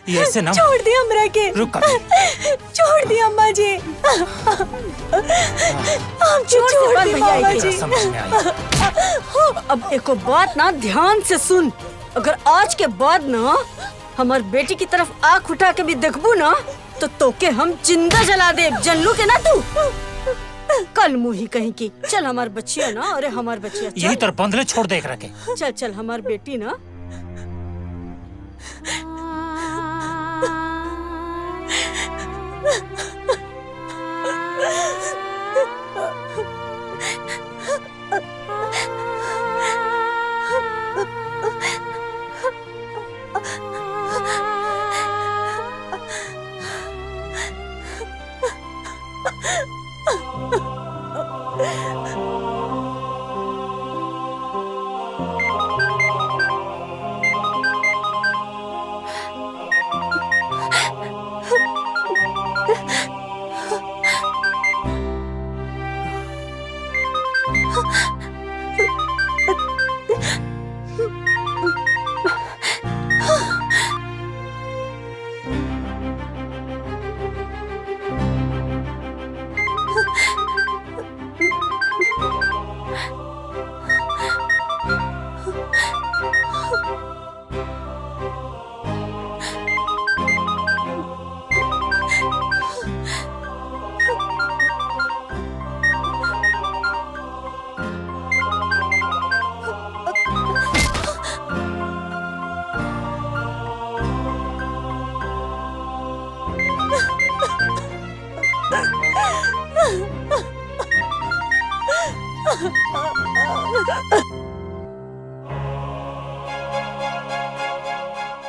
ये ऐसे ना छोड़ दिया हमरा के। रुक छोड़ दिया अम्मा जी। छोड़ दी मामा जी। समझ में आई। अब एको बात ना ध्यान से सुन, अगर आज के बाद ना हमार बेटी की तरफ आँख उठा के भी देखबू ना तो तोके हम जिंदा जला दे। जनलू के ना तू कल मुही कहीं की। चल हमार बच्चिया ना, अरे हमार बच्चिया यही तर बंदले छोड़ देख रखे। चल चल हमार बेटी ना।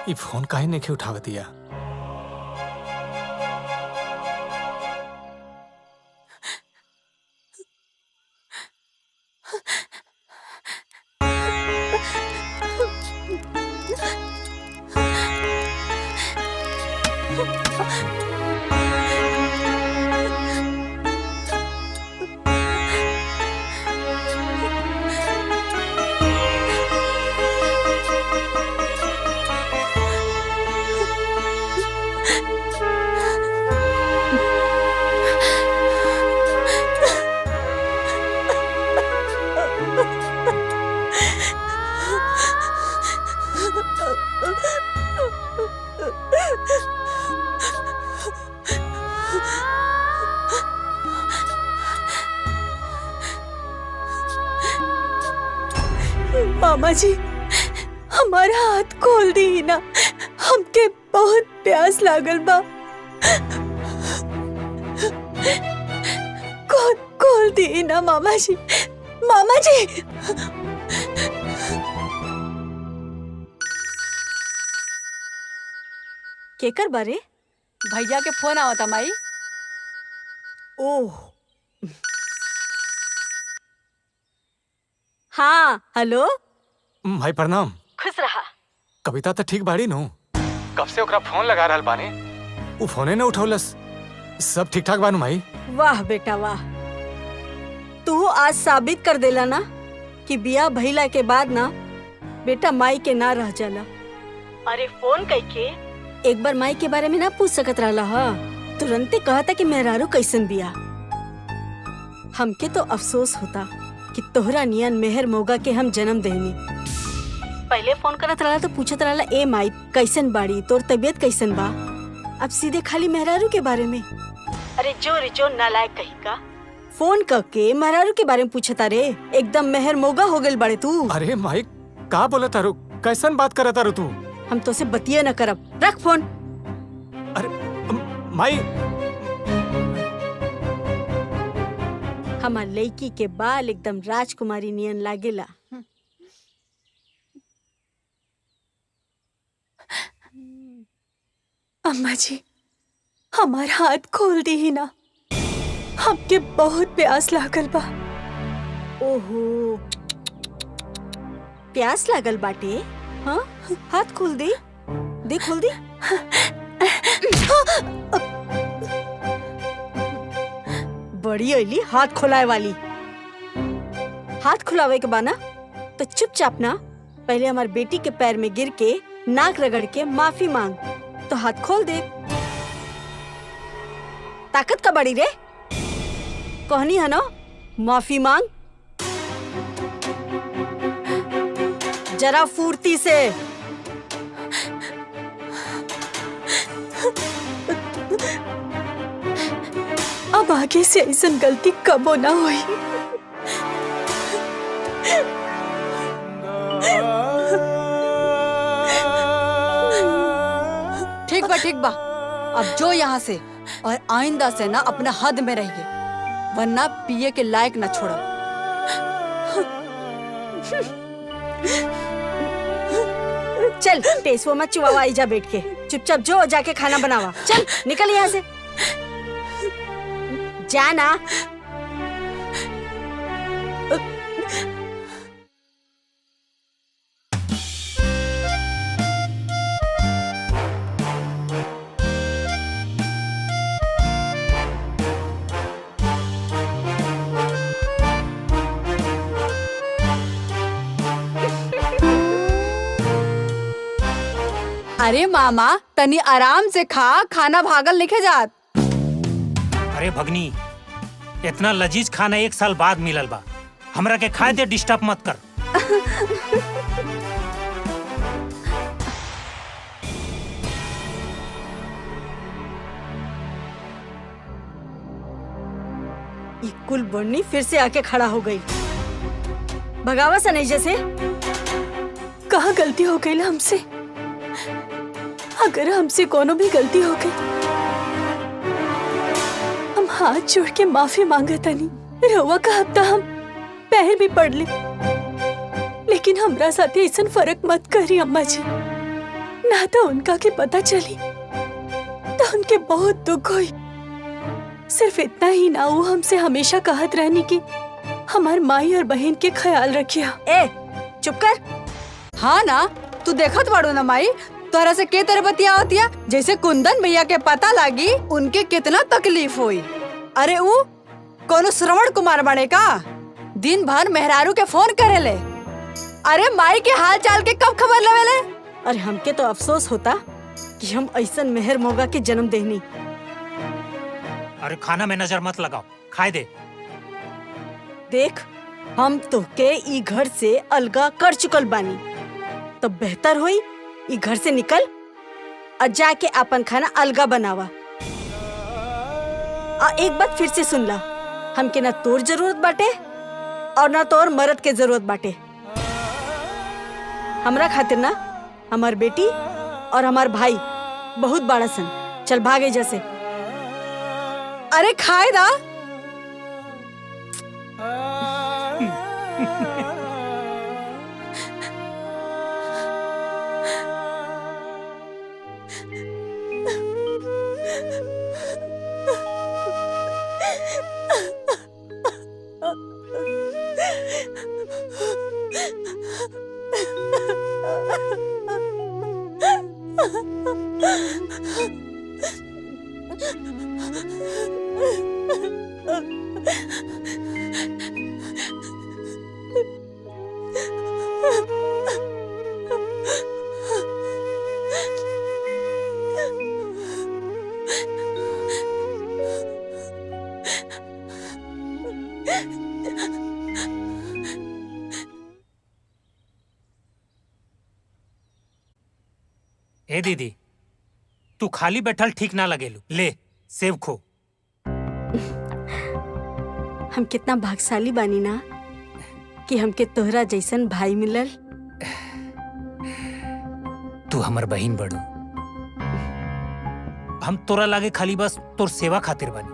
ये फोन काहे नहीं उठाव दिया? मामा जी हमारा हाथ खोल दी ना, हमके बहुत प्यास लागल बा। खोल दी ना मामा जी। मामा जी केकर बारे? भैया के फोन आवता माई। ओह हाँ, हेलो भाई प्रणाम। खुश रहा। कविता तो ठीक बाड़ी नु? कब से ओकरा फोन लगा रहल बानी, उ फोने न उठौलस। सब ठीक ठाक बानू भाई? वाह बेटा वाह, तू आज साबित कर देला ना कि बिया भइला के बाद ना बेटा माई के ना रह जाला। अरे फोन कइके एक बार माई के बारे में ना पूछ सकत रहला हा, तुरंते कहता कि मेहरारू कैसन बिया। हमके तो अफसोस होता कि तोहरा नियन मेहर मोगा के हम जन्म देनी। पहले फोन करत रहला तो पूछत रहला ए माई कैसन बाड़ी, तोर तबीयत कैसन बा। अब सीधे खाली मेहरारू के बारे में। अरे जो नालायक कहीं का फोन करके मेहरारू के बारे में पूछता रे, एकदम मेहर मोगा हो गइल बाड़े तू। अरे माई का बोला तारू, कैसन बात करत तारू तू? हम तो से बतिया न करब, रख फोन। अरे माई हमार लड़की के बाल एकदम राजकुमारी नियन लागेला। अम्मा जी हमार हाथ खोल दी ही ना, हमके बहुत प्यास लागल बा। ओहो प्यास लागल बाटे? हाँ हाथ खोल दे, दे खोल दे। बड़ी अली हाथ खुलाए वाली। हाथ खुलावे के बाना तो चुपचाप ना पहले हमार बेटी के पैर में गिर के नाक रगड़ के माफी मांग, तो हाथ खोल दे। ताकत का बड़ी रे, कहनी है ना माफी मांग, जरा फुर्ती से। अब आगे से ऐसा गलती कबो ना हुई। ठीक बा, अब जो यहाँ से और आइंदा से ना अपना हद में रहिए, वरना पिए के लायक ना छोड़ो। चल टेसुआ मत चुवावा, आई जा बैठ के, चुपचाप जो जाके खाना बनावा। चल निकल यहाँ से, जाना। अरे मामा तनी आराम से खा, खाना भागल लिखे जात। अरे भगनी, इतना लजीज खाना 1 साल बाद मिलल बा, हमरा के खाए दे, डिस्टर्ब मत कर। ये कुल बन्नी फिर से आके खड़ा हो गई। भगावा सा नहीं जैसे। कहाँ गलती हो गई ना हमसे? अगर हमसे कोनो भी गलती हो गई, हम हाथ जोड़ के माफी मांगे तनी। रवा का हफ्ता हम पैर भी पड़ ले, लेकिन हमरा साथे ऐसा फर्क मत करी अम्मा जी, ना तो उनका के पता चली तो उनके बहुत दुख हुई। सिर्फ इतना ही ना, वो हमसे हमेशा कहत रहनी कि हमार माई और बहन के ख्याल रखिया। ए चुप कर। हाँ ना, तू देखत बाड़ू ना माई, तोरा से के तरह बतिया होतिया, जैसे कुंदन भैया के पता लागी उनके कितना तकलीफ हुई। अरे ऊ कोनो श्रवण कुमार बने का, दिन भर मेहरारू के फोन करेले। अरे माई के हाल चाल के कब खबर लेवेले। अरे हमके तो अफसोस होता कि हम ऐसा मेहर मोगा के जन्म देनी। अरे खाना में नजर मत लगाओ, खाए दे। देख, हम तो के ई घर से अलगा कर चुकल बानी, तो बेहतर होई ई घर से निकल और जाके अपन खाना अलगा बनावा। और एक बात फिर से सुन ला, हमके ना तोर जरूरत बाटे और ना तोर मर्द के जरूरत बाटे। हमरा खातिर ना हमार बेटी और हमार भाई बहुत बड़ा सन। चल भागे जैसे। अरे खाए दा। ए दीदी, तू खाली बैठल ठीक ना लगेलू, ले सेब खो। हम कितना भाग्यशाली बानी ना कि हमके तोहरा जैसन भाई मिलल। तू हमर बहिन बड़ू, हम तोरा लागे खाली बस तोर सेवा खातिर बनी।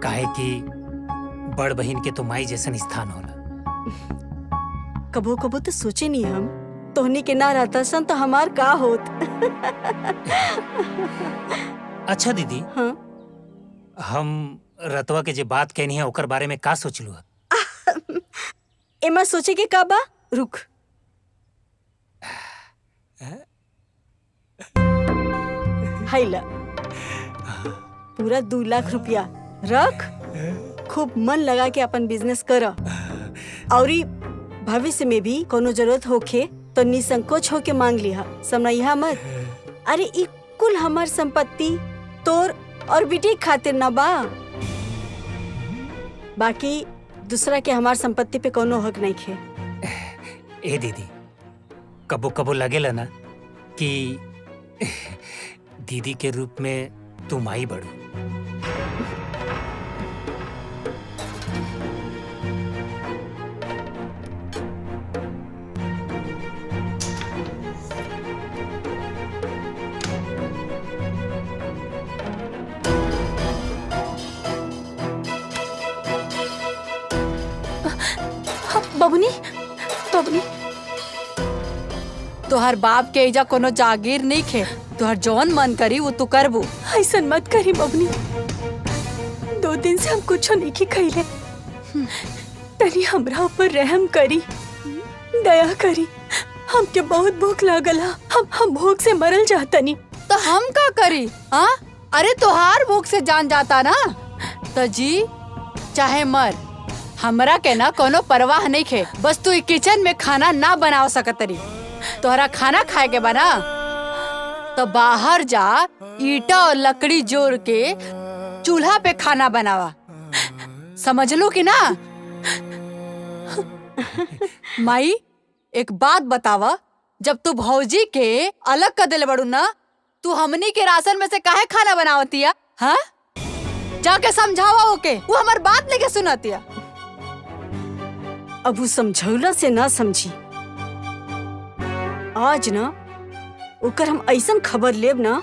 काहे कि बड़ बहिन के तो माई जैसन स्थान होला। कबो कबो तो सोचे नहीं हम तोहनी के ना रहता सन तो हमार का होत। अच्छा दीदी, हाँ? हम रतवा के जे बात कहनी है ओकर बारे में का सोचलू है? एमा सोचे के का बा, रुक। हाय ला, पूरा 2 लाख रुपया रख, खूब मन लगा के अपन बिजनेस कर, और भविष्य में भी कोनो जरूरत होखे तो निसंकोच होके मांग लिहा, समझिया मत। अरे ई कुल हमार संपत्ति तोर और बेटी खातिर ना बा। बाकी दूसरा के हमार संपत्ति पे कोनो हक नहीं खे। ए दीदी, कबो कबो लगेला ना कि दीदी के रूप में तू माई बड़ू। बबुनी, बबुनी, तोहर बाप के एजा कोनो जागीर नहीं खे। तोहर जौन मन करी वो तू करबू। ऐसन मत करी बबुनी। 2 दिन से हम कुछ नहीं की खैले। तनी हमरा ऊपर रहम करी, दया करी। हमके बहुत भूख लागला। हम भूख से मरल जातनी। तो हम का करी? हाँ, अरे तोहार भूख से जान जाता ना तो जी चाहे मर, हमरा के ना कोनो परवाह नहीं खे। बस तू ई किचन में खाना ना बनाव सकतरी। तोहरा खाना खाए के बना तो बाहर जा, ईटा और लकड़ी जोड़ के चूल्हा पे खाना बनावा। समझ लो कि ना? माई एक बात बतावा, जब तू भौजी के अलग कर दिले बड़ू ना, तू हमनी के राशन में से काहे खाना बनावतिया? हाँ, जाके समझावा ओके। वो हमार बात लेके सुनतिया। अब वो समझौला से ना समझी। आज ना ओकर हम ऐसन खबर लेब ना,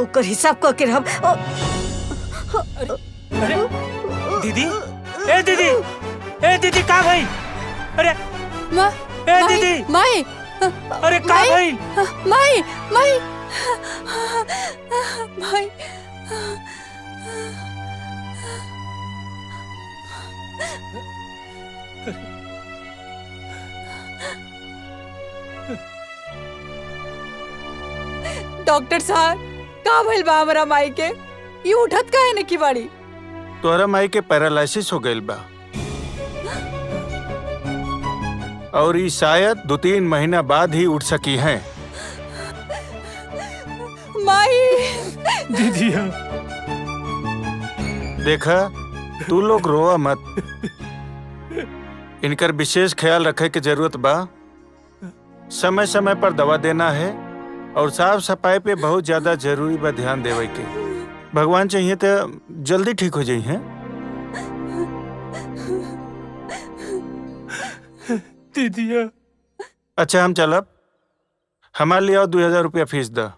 ओकर हिसाब करके रहब। अरे दीदी, ए दीदी, ए दीदी का भाई? अरे ए दीदी, माई, अरे का भाई? माई, माई, माई, डॉक्टर साहब का भइल बा हमरा माई के? ये उठत काहे न की बाड़ी? तोहरा माई के पैरालिसिस हो गइल बा और ये शायद 2-3 महीना बाद ही उठ सकी हैं। माई, दीदी देखा, तू लोग रोआ मत। इनकर विशेष ख्याल रखे की जरूरत बा। समय समय पर दवा देना है और साफ सफाई पे बहुत ज्यादा जरूरी बा ध्यान देवे के। भगवान चाहिए तो जल्दी ठीक हो जाई हैं। दीदिया, अच्छा हम चलब। हमारे लिए 2000 रुपया फीस दा।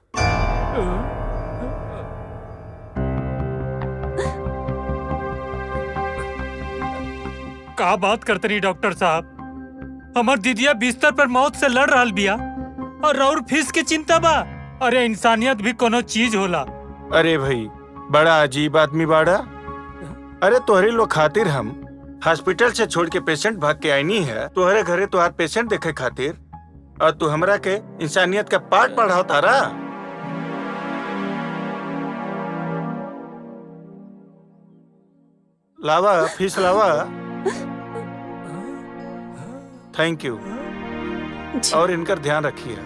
का बात करते रही डॉक्टर साहब? हमार दीदिया बिस्तर पर मौत से लड़ रहा बिया और और फीस की चिंता बा। अरे इंसानियत भी कोनो चीज होला। अरे भाई, बड़ा अजीब आदमी बाड़ा। अरे तोहरे लोग खातिर हम हॉस्पिटल से छोड़ के पेशेंट भाग के आईनी है तोहरे घरे तोहार पेशेंट देखे खातिर, और तू हमरा के इंसानियत का पाठ पढ़ाओ तारा। लावा फीस लावा। Thank you. और इनका ध्यान रखिए।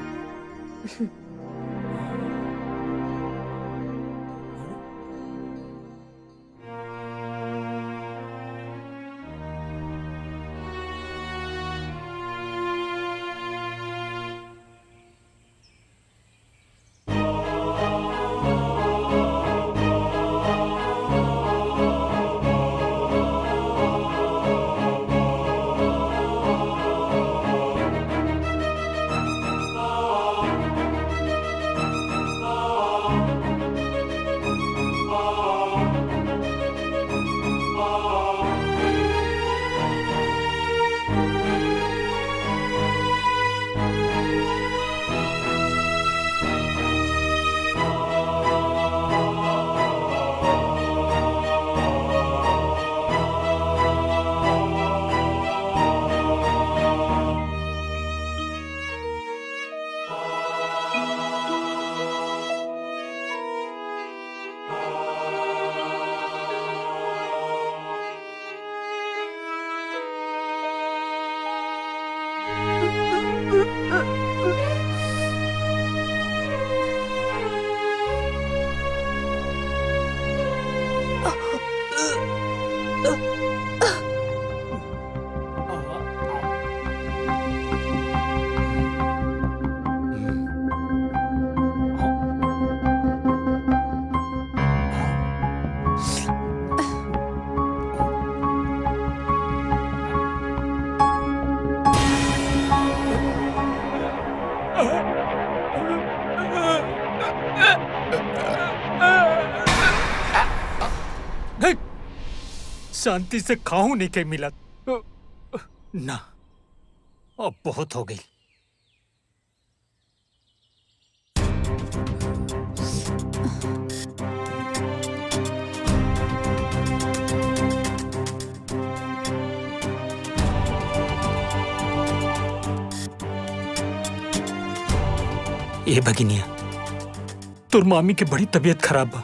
शांति से खाऊं नहीं के मिला ना, अब बहुत हो गई। ये भगिनिया, तुर मामी के बड़ी तबीयत खराब बा,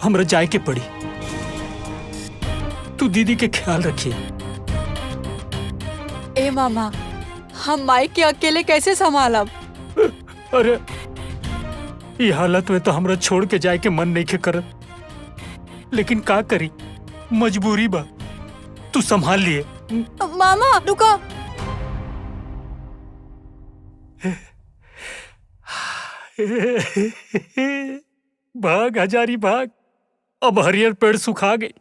हमरा जाए के पड़ी। तू दीदी के ख्याल रखिए। ए मामा, हम माई के अकेले कैसे संभालब? अरे ये हालत में तो हमरा छोड़ के जाए के मन नहीं के करत, लेकिन का करी, मजबूरी बा। तू संभाल लिए। मामा रुको। भाग हजारी भाग, अब हरियर पेड़ सुखा गई।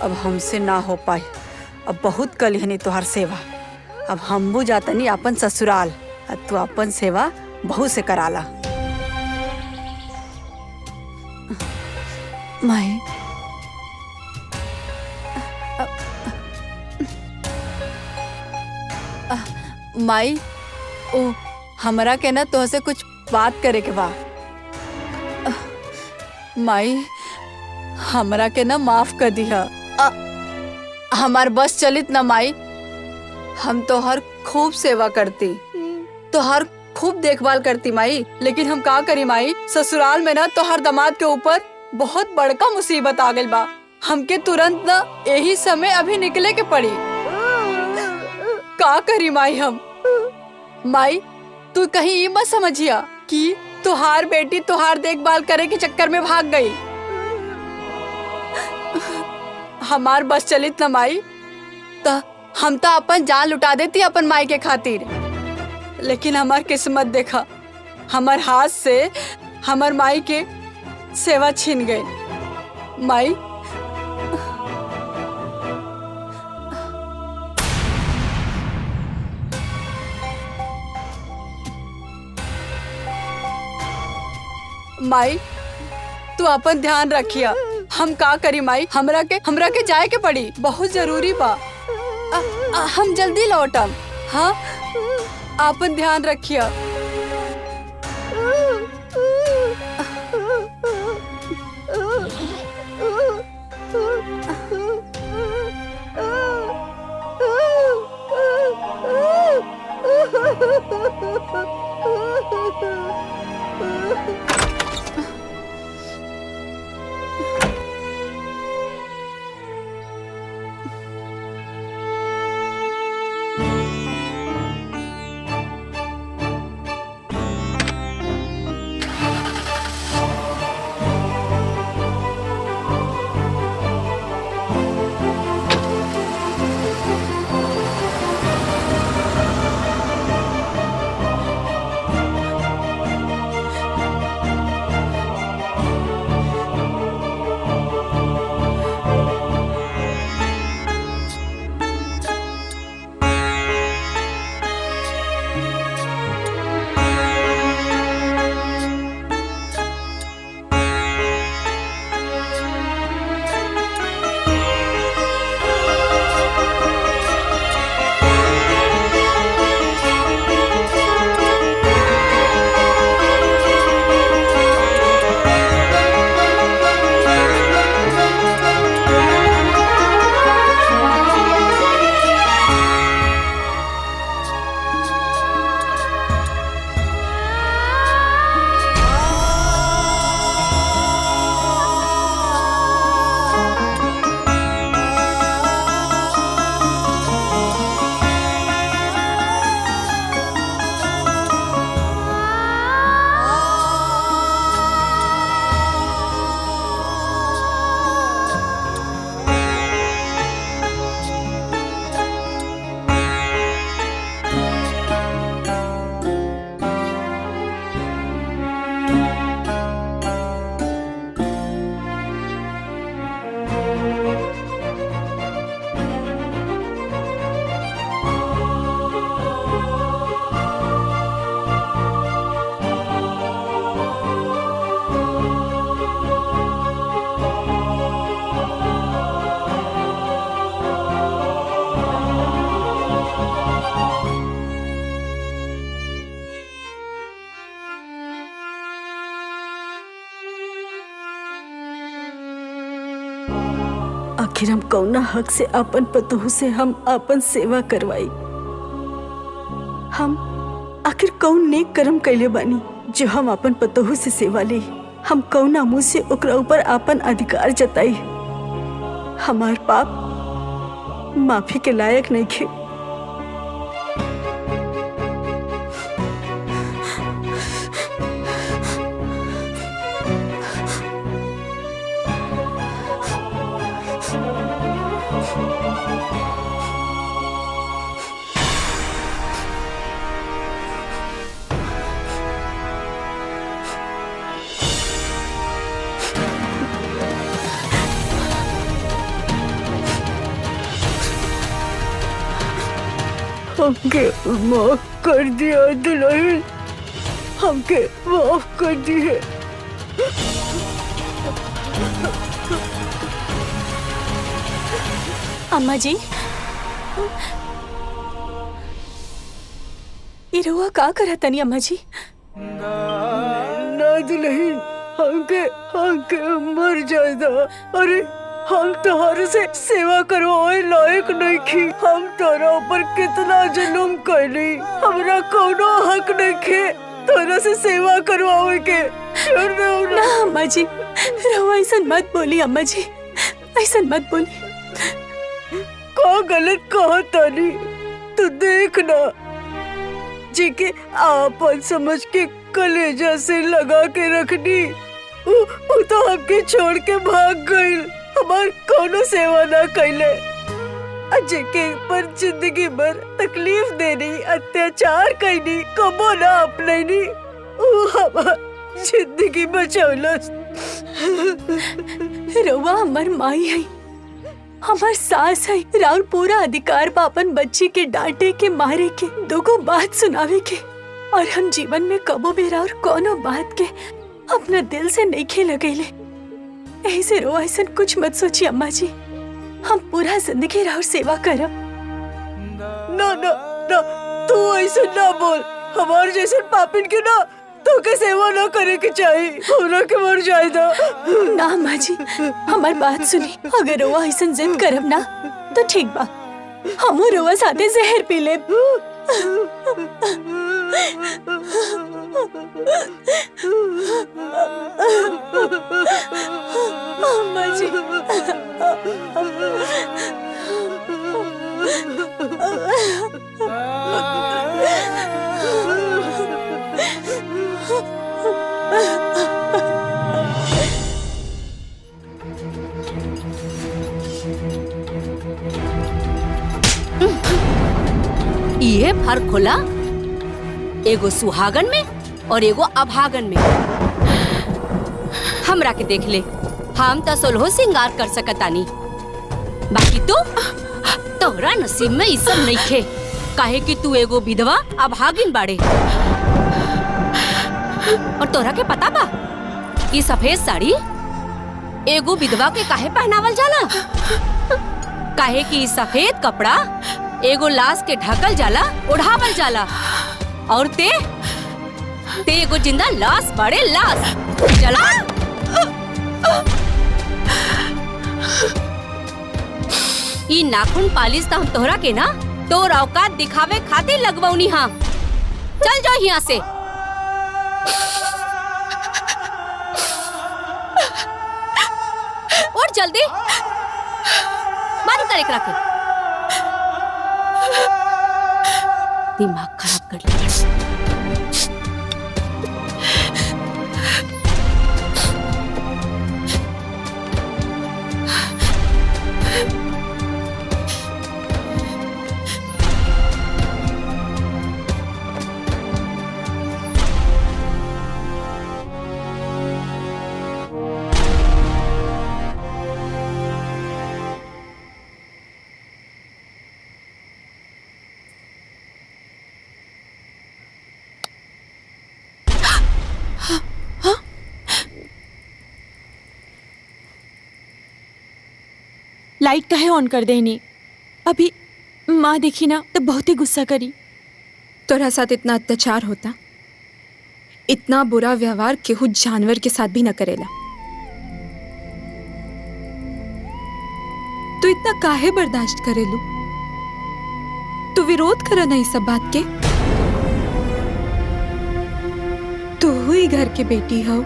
अब हमसे ना हो पाई, अब बहुत कलिहनी तोहर सेवा। अब हमबू जातनी अपन ससुराल, अब तू अपन सेवा बहू से कराला। माई माई, ओ हमरा के ना तोहसे कुछ बात करे के बा। माई हमरा के ना माफ कर दिया। हमार बस चलित ना माई, हम तोहर खूब सेवा करती, तोहर खूब देखभाल करती माई, लेकिन हम का करी माई, ससुराल में ना तोहर दामाद के ऊपर बहुत बड़का मुसीबत आ गइल बा। हमके तुरंत ना यही समय अभी निकले के पड़ी। का करी माई हम? माई तू कहीं ये मत समझिया कि तुहार बेटी तुहार देखभाल करे के चक्कर में भाग गई। हमार बस चलित न माई, तो हम तो अपन जान लुटा देती अपन माई के खातिर, लेकिन हमार किस्मत देखा, हमार हाथ से हमार माई के सेवा छीन गए। माई माई तू अपन ध्यान रखिया। हम का करी माई, हमरा के जाए के पड़ी, बहुत जरूरी बा। हम जल्दी लौटम। हाँ अपन ध्यान रखिया। आखिर हम कौना हक से अपन पतोह से हम अपन सेवा करवाई? हम आखिर कौन नेक कर्म कैले बानी जो हम अपन पतोह से सेवा ली? हम कौना मुंह से ओकरा ऊपर अपन अधिकार जताई? हमार पाप माफी के लायक नहीं खे। हमके माफ कर दिया दुल्हन, हमके माफ कर दिए। अम्मा जी, ये रउआ का करत तनी अम्मा जी? ना दुल्हन, हमके मर जाएगा। अरे हम तोहरे से सेवा करवाए लायक नहीं थी। हम तोरा ऊपर कितना जुल्म कैली, हमरा कोनो हक नहीं खे तोरा से सेवा करवावे के। छोड़ दे हमरा। ना अम्मा जी, रउआ ऐसा मत बोली अम्मा जी, ऐसा मत बोली। का गलत कहा तानी? तू देख ना, जी के आपन समझ के कलेजा से लगा के रखनी, वो तो हमके छोड़ के भाग गई। हमार कोनो सेवा ना कैले, अजय के पर जिंदगी भर तकलीफ देनी, अत्याचार करनी, कबो ना अपनैनी, वो हमार जिंदगी बचौलस। रउआ हमार माई है, हमार सास है। राउर पूरा अधिकार बा अपन बच्ची के डांटे के, मारे के, दोगो बात सुनावे के। और हम जीवन में कबो भी राउर कोनो बात के अपना दिल से नहीं खे लगेले। ऐसे रो ऐसा कुछ मत सोची अम्मा जी, हम पूरा जिंदगी राउर सेवा करब। ना ना ना, तू ऐसे ना बोल। हमारे जैसे पापिन के ना तो के सेवा ना करे के चाहिए, हमरा के मर जाएगा। ना अम्मा जी, हमार बात सुनी। अगर रोआ ऐसा जिद करब ना तो ठीक बा, हम रोआ साथे जहर पी लेब। अम्मा जी, ये फर्क होला एगो सुहागन में और एगो अभागन में। हमरा के देख ले, हम तो सोलहो सिंगार कर सकतानी, बाकी तोहरा नसीब में ई सब नइखे। काहे कि तू एगो विधवा अभागिन बाड़े। और तोहरा के पता बा ई सफेद साड़ी एगो विधवा के काहे पहनावल जाला? काहे कि ई सफेद कपड़ा एगो लाश के ढकल जाला, ओढ़ावल जाला। और ते एगो जिंदा लाश बड़े लाश चला। ई नाखून पालिश तो हम तोहरा के ना तोर औकात दिखावे खातिर लगवौनी। हाँ, चल जाओ यहाँ से। और जल्दी बंद कर एकरा के। दिमाग खराब कर लिया। लाइट काहे ऑन कर देनी? अभी माँ देखी ना तो बहुत ही गुस्सा करी। तोरा साथ इतना अत्याचार होता, इतना बुरा व्यवहार केहू जानवर के साथ भी न करेला। तू इतना काहे बर्दाश्त करेलू? तू विरोध करा नहीं सब बात के। तू ही घर के बेटी हो,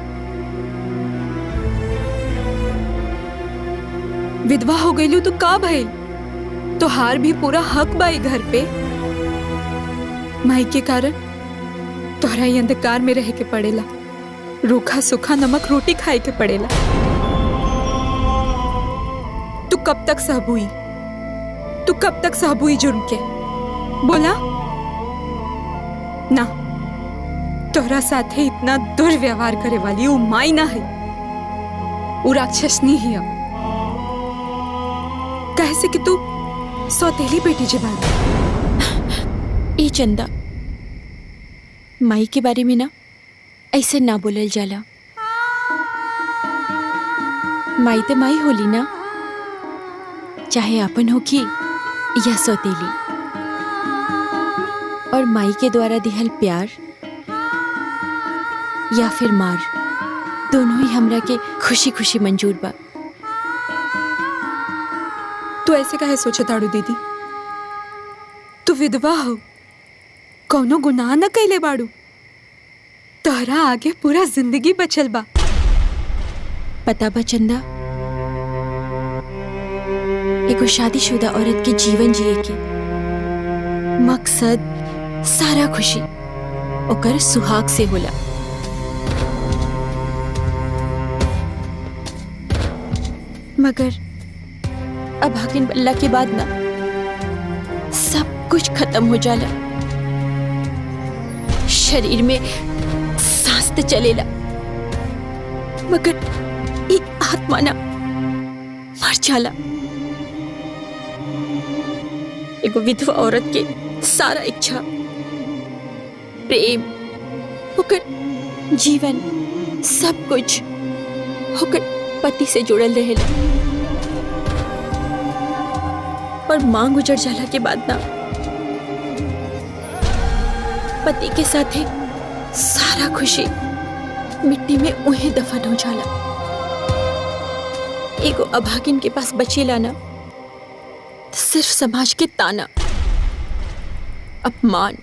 विधवा हो गईलू तो का भइल? तोहार भी पूरा हक बाई घर पे। माई के कारण तोहरा ही अंधकार में रह के पड़ेला, रूखा सूखा नमक रोटी खाए के पड़ेला। तू कब तक सहबुई? तू कब तक सहबुई जुर्म के? बोला ना। तोहरा साथे इतना दुर्व्यवहार करे वाली वो माई ना है, वो राक्षसनी ही है। कैसे कि तू सौतेली बेटी जबान। ए चंदा, माई के बारे में ना ऐसे ना बोलल जाला। माई तो माई होली ना, चाहे अपन होखी या सौतेली। और माई के द्वारा दिहल प्यार या फिर मार, दोनों ही हमरा के खुशी खुशी मंजूर बा। तू ऐसे काहे सोचे ताड़ू दीदी? तू विधवा हो, कौनो गुनाह न कैले बाड़ू। तोहरा आगे पूरा जिंदगी बचल बा। पता बा चंदा, एगो शादीशुदा औरत के जीवन जिए के मकसद सारा खुशी ओकर सुहाग से होला। मगर अब हकीन बल्ला के बाद ना सब कुछ खत्म हो जाला। शरीर में सांस तो चलेला, मगर ये आत्मा ना मर जाला। एगो विधवा औरत के सारा इच्छा, प्रेम, होकर जीवन, सब कुछ होकर पति से जुड़ल रहेला। और मांग उजड़ जाला के बाद ना पति के साथे सारा खुशी मिट्टी में उहे दफन हो जाला। एगो अभागिन के पास बचेला ना तो सिर्फ समाज के ताना, अपमान,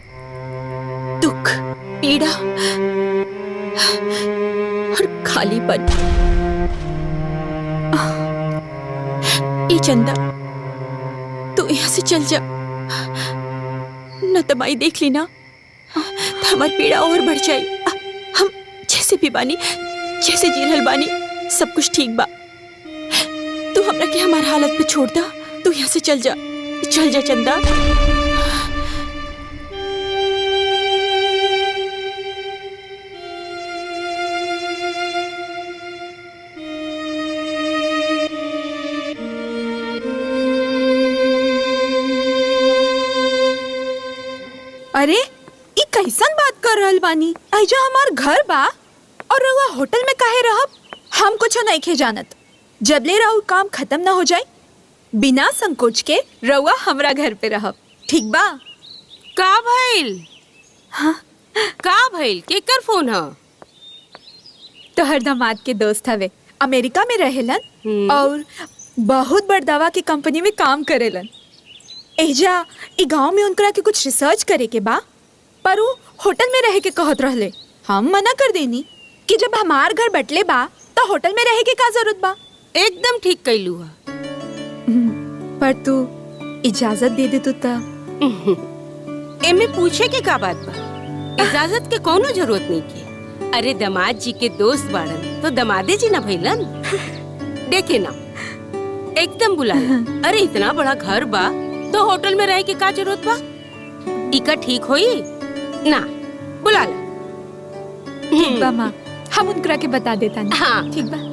दुख, पीड़ा और खालीपन। ए चंदा, तू यहाँ से चल जा, न तो माई देख ली ना तो हमारी पीड़ा और बढ़ जाए। हम जैसे भी बानी, जैसे जी रहल बानी, सब कुछ ठीक बा। तू हमरा के हमार हालत पे छोड़ दा, तू यहाँ से चल जा, चल जा चंदा। अरे ई कैसन बात कर रहल बानी? आइजा हमार घर बा और रउआ होटल में काहे रहब? हम कुछ नहीं खे जानत। जबले राउर काम खत्म ना हो जाए, बिना संकोच के रउआ हमरा घर पे रहब, ठीक बा? का भइल? हाँ, का भइल? केकर फोन ह? तोहर दामाद के दोस्त हवे, अमेरिका में रहेलन और बहुत बड़ दवा की कंपनी में काम करेलन। एजा ई गांव में उनकरा के कुछ रिसर्च करे के बा, पर वो होटल में रहे के कहत रहले। हम मना कर देनी कि जब हमार घर बटले बा तो होटल में रहे के का जरूरत बा। एकदम ठीक कैलू हा। पर तू इजाजत दे दे तो ता। एमे पूछे के का बात बा? इजाजत के कोनो जरूरत नहीं के। अरे दामाद जी के दोस्त बाड़न तो दमादे जी ना भइलन। देखे ना, एकदम बुला। अरे इतना बड़ा घर बा तो होटल में रहे के का जरूरत बा? इका ठीक होई ना, बुला ला। ठीक बा माँ, हम उनकरा के बता देता नहीं। हाँ ठीक बा।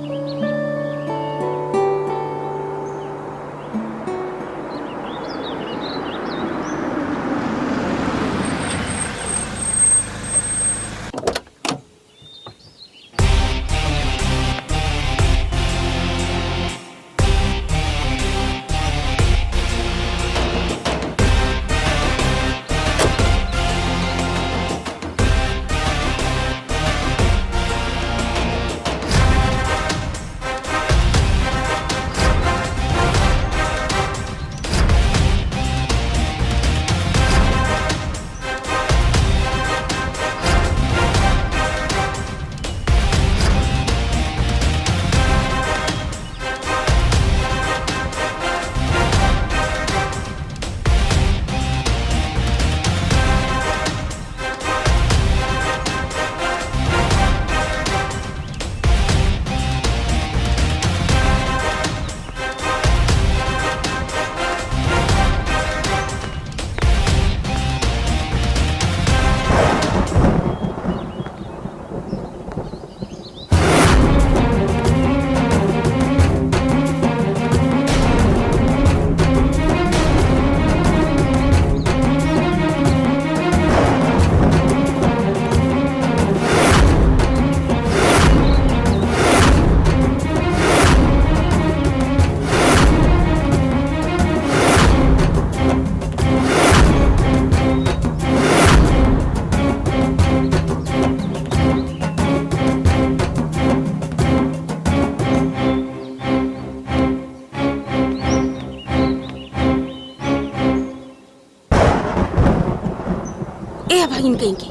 ए भागिन कहीं की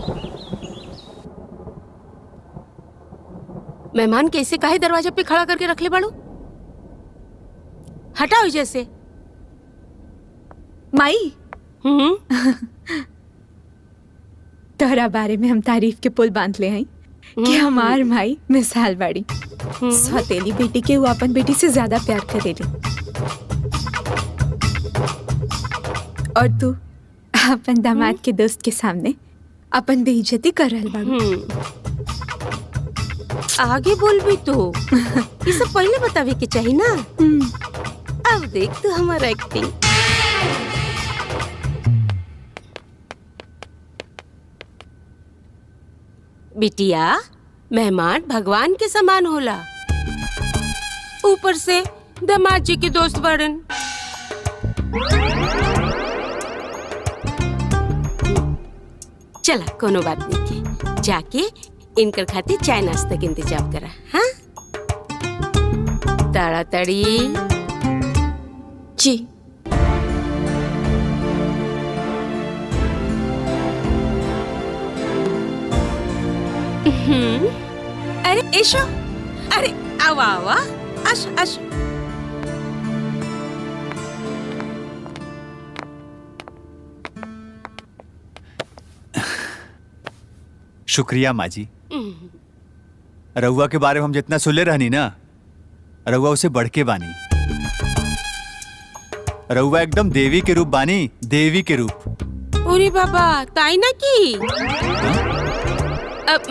मेहमान कैसे काहे दरवाजे पे खड़ा करके रख ले बाड़ू? हटाओ जैसे। माई तोहरा बारे में हम तारीफ के पुल बांध ले हैं कि हमार माई मिसाल बाड़ी। सौतेली बेटी के वो अपन बेटी से ज्यादा प्यार करेली। और तू अपन दामाद के दोस्त के सामने अपन बेइज्जती कर रहल बाड़ू। आगे बोल भी तो ये सब पहले बतावे के चाहिए ना। अब देख तू हमारा एक्टिंग। बिटिया, मेहमान भगवान के समान होला, ऊपर से दामाद जी के दोस्त बड़न। चला कोनो बात नहीं के, जाके इनकर खातिर चाय नाश्ता के इंतजाम करा। हाँ ताड़ाताड़ी। जी। अरे ऐशो, अरे आवा आवा, आश आश। शुक्रिया माँ जी। रउआ के बारे में हम जितना सुनले रहनी ना, रउआ उसे बढ़ के बानी। रउआ एकदम देवी के रूप बानी, देवी के रूप। ओरे बाबा, ताई ना की अब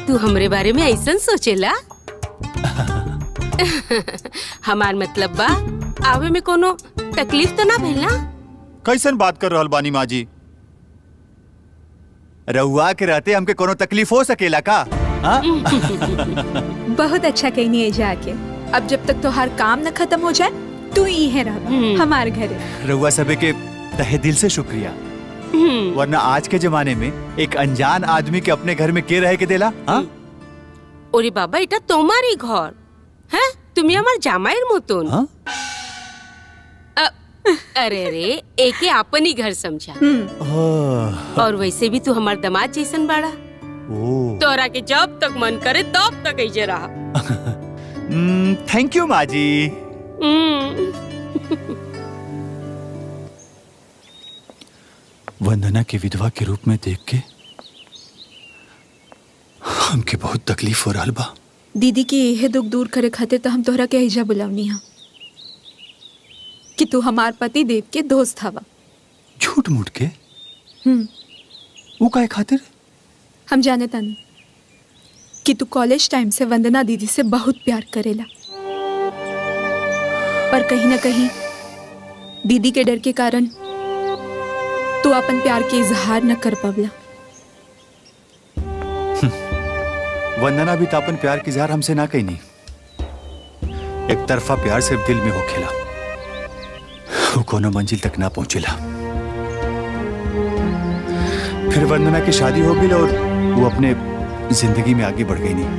तू हमरे बारे में ऐसा सोचेला? हमार मतलब बा आवे में कोनो तकलीफ तो ना भइल ना? कैसन बात कर रहल बानी माँ जी? रउआ के रहते हमके कोनो तकलीफ हो सकेला का? बहुत अच्छा कहनी है जाके। अब जब तक तो हर काम न खत्म हो जाए तू ही है रहा हमारे घरे। रउआ सबे के तहे दिल से शुक्रिया, वरना आज के जमाने में एक अनजान आदमी के अपने घर में के रहे के देला? ओरे बाबा, এটা তোমারই ঘর। হ্যাঁ, তুমি আমার জামাইয়ের মতন। अरे रे, एके अपन ही घर समझा। और वैसे भी तू हमार दामाद जैसन बाड़ा। तोरा के जब तक मन करे तब तक ऐसे रहा। थैंक यू माँ जी। वंदना के विधवा के रूप में देख के हमके बहुत तकलीफ हो रहा बा। दीदी के यह दुख दूर करे खातिर तो हम तोहरा के हिजा बुलावनी हा कि तू हमार पति देव के दोस्त हवा। झूठ मूठ के? वो काहे खातिर? हम जाने तानी कि तू कॉलेज टाइम से वंदना दीदी से बहुत प्यार करेला, पर कहीं ना कहीं दीदी के डर के कारण तू अपन प्यार के इजहार न कर पावला। वंदना भी तापन प्यार की इजहार हमसे ना कहनी। एक तरफा प्यार सिर्फ दिल में होखेला, वो कोनो मंजिल तक ना पहुंचेला। फिर वंदना की शादी हो गई और वो अपने जिंदगी में आगे बढ़ गई नहीं,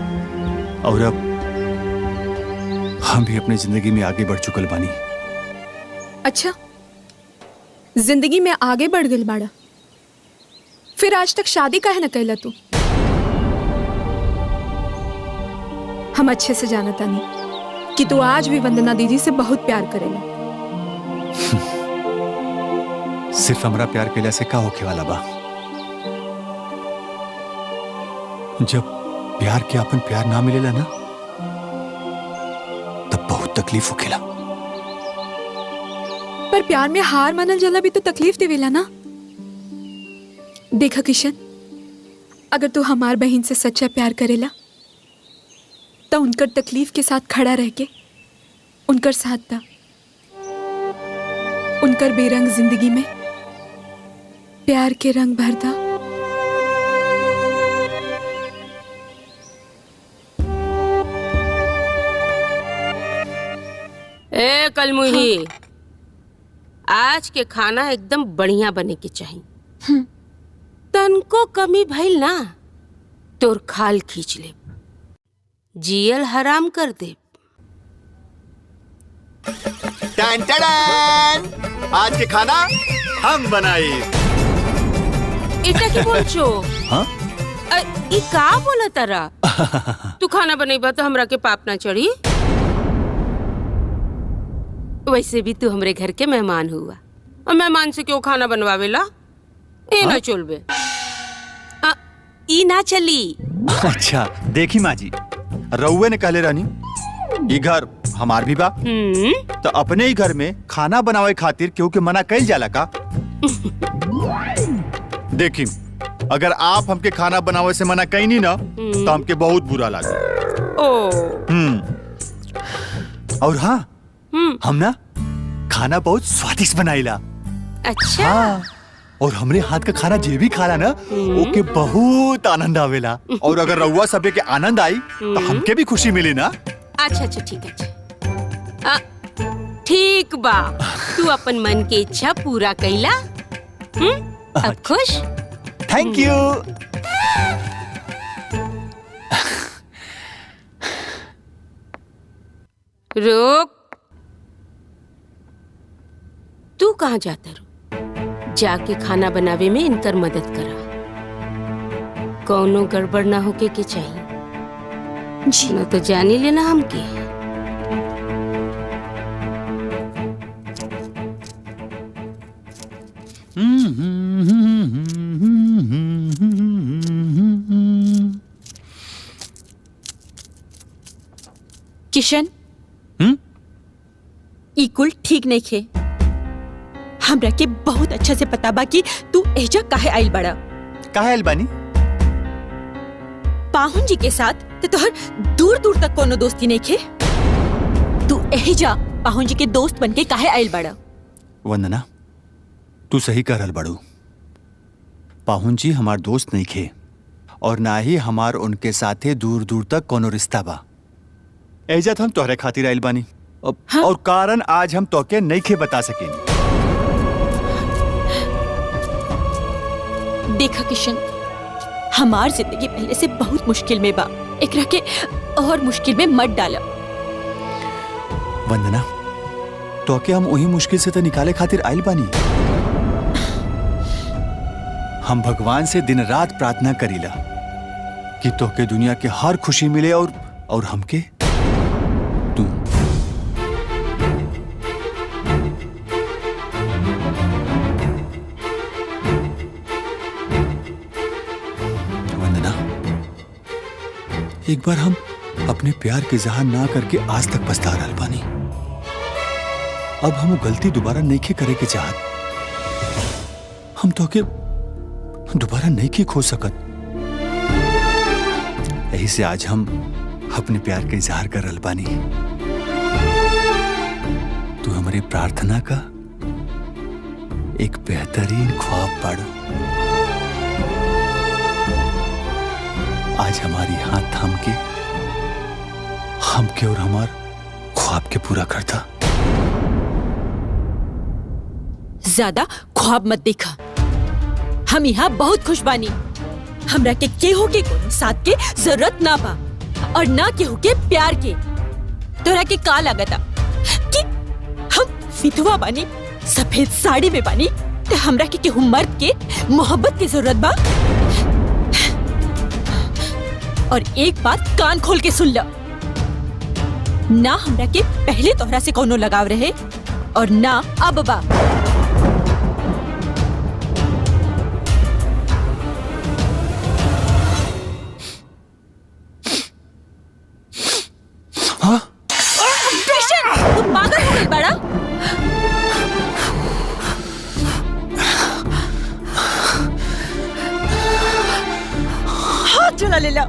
और अब हम भी अपनी जिंदगी में आगे बढ़ चुकल बानी। अच्छा, जिंदगी में आगे बढ़ गई बाड़ा, फिर आज तक शादी काहे न कैला तू? हम अच्छे से जाना तानी कि तू आज भी वंदना दीदी से बहुत प्यार करेला। सिर्फ हमरा प्यार केला से का होके वाला बा? जब प्यार के अपन प्यार ना मिलेला ना, तब बहुत तकलीफ होखेला। पर प्यार में हार मानल जाला भी तो तकलीफ देवेला ना। देखा किशन, अगर तू हमार बहन से सच्चा प्यार करेला तो उनकर तकलीफ के साथ खड़ा रह के उनकर साथ दा। उनकर बेरंग जिंदगी में प्यार के रंग भर दा। ए कलमुही, आज के खाना एकदम बढ़िया बने के चाहिए। तनको कमी भइल ना, तोर खाल खींच ले, जियल हराम कर दे। टन टन, आज के खाना हम बनाए। এটা কি বলছো? हाँ ई का बोला तारा? तू खाना बनेबा तो हमरा के पाप ना चढ़ी। वैसे भी तू हमरे घर के मेहमान हुआ और मेहमान से क्यों खाना बनवावेला? ए ना चलबे, ई ना चली। अच्छा देखी माँ जी, रउए ने कहले रहनी ये घर हमार भी बा, तो अपने ही घर में खाना बनावे खातिर केहू के मना कइल जाला का? देखी अगर आप हमके खाना बनावे से मना कइनी ना तो हमके बहुत बुरा लागे। और हाँ हम ना खाना बहुत स्वादिष्ट बनाईला। अच्छा हाँ, और हमरे हाथ का खाना जे भी खाला ना ओके बहुत आनंद आवेला। और अगर रउआ सबे के आनंद आई तो हमके भी खुशी मिली ना। अच्छा अच्छा ठीक है, ठीक बा। तू अपन मन के इच्छा पूरा कैला। अब खुश? Thank you. रुक, तू कहाँ जाता रू? जाके खाना बनावे में इनकर मदद करा। कौनो गड़बड़ ना होके के चाहिए जी, न तो जानी लेना हमके। किशन ई कुल ठीक नहीं खे। हमरा के बहुत अच्छा से पता बा कि तू एजा काहे आइल बड़ा। काहे आइल बानी? पाहुन जी के साथ तो तोहर दूर दूर तक कोनो दोस्ती नहीं खे। तू एजा पाहुन जी के दोस्त बन के काहे आइल बड़ा? वंदना तू सही कह रहल बड़ू। पाहुन जी हमार दोस्त नहीं खे और ना ही हमार उनके साथे दूर दूर तक कोनो रिश्ता बा। एजा हम तोहरे खातिर आइल बानी। हाँ? और कारण आज हम तोके नहीं खे बता सकेनी। देखा किशन, हमार जिंदगी पहले से बहुत मुश्किल में बा। एकरा के और मुश्किल में मत डाला। वंदना तोके हम वही मुश्किल से तो निकाले खातिर आइल बानी। हम भगवान से दिन रात प्रार्थना करीला कि तोके दुनिया के हर खुशी मिले और हमके तू। वंदना एक बार हम अपने प्यार के इजहार ना करके आज तक पछता रहल बानी। अब हम वो गलती दोबारा नहीं करे के चाहत। हम तो के दोबारा नहीं खो सकत। यही से आज हम अपने प्यार का इजहार कर रहल बानी। तू हमारी प्रार्थना का एक बेहतरीन ख्वाब पाड़ो। आज हमारी हाथ थाम के हमके और हमार ख्वाब के पूरा करता। ज्यादा ख्वाब मत देखा। हम यहाँ बहुत खुश बानी। हमरा के केहू के कोनो साथ के जरूरत ना बा और ना केहू के प्यार के। तोरा के का लागता कि हम विधवा बानी, सफेद साड़ी में बानी, तो हमरा के केहू मर्द के मोहब्बत की जरूरत बा? और एक बात कान खोल के सुन ला, ना हमरा के पहले तोहरा से कोनो लगाव रहे और ना अब बा। तू पागल हो गई बड़ा? हाथ चला ले ला।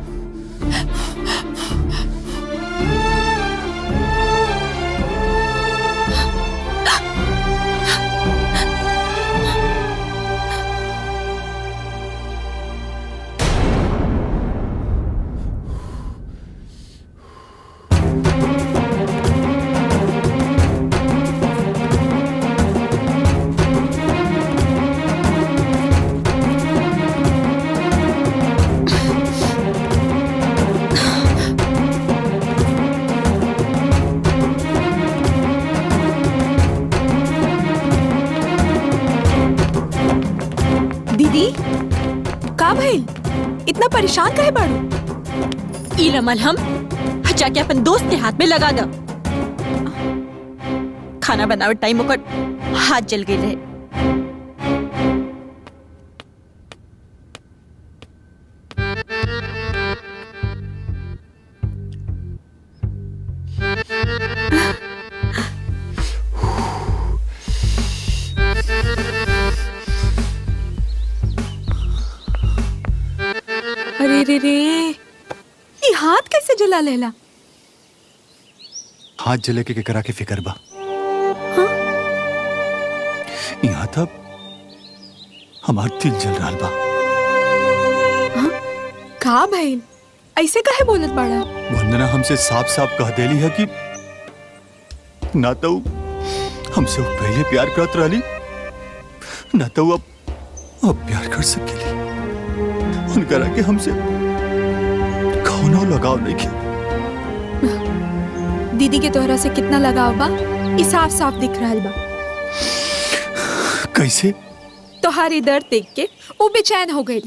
इतना परेशान काहे बाड़ू? ई रमल हम जाके अपन दोस्त के हाथ में लगा दो। खाना बनावे टाइम ओकर हाथ जल गई रहे। अरे रे रे, ये हाथ कैसे जला लेला? हाथ जले के करा के फिकर बा। यहाँ तब हमार दिल जल रहा बा। का भइल? ऐसे काहे बोलत बाड़ा? वंदना हमसे साफ साफ कह देली है कि ना तो हमसे वो पहले प्यार करत रहली, ना तो अब प्यार कर सकेली। उनकरा के हमसे कौनो लगाव नहीं किया। दीदी के तोहरा से कितना लगाव बा, ये साफ साफ दिख रहल बा। कैसे? तोहारी दर्द देख के वो बेचैन हो गई।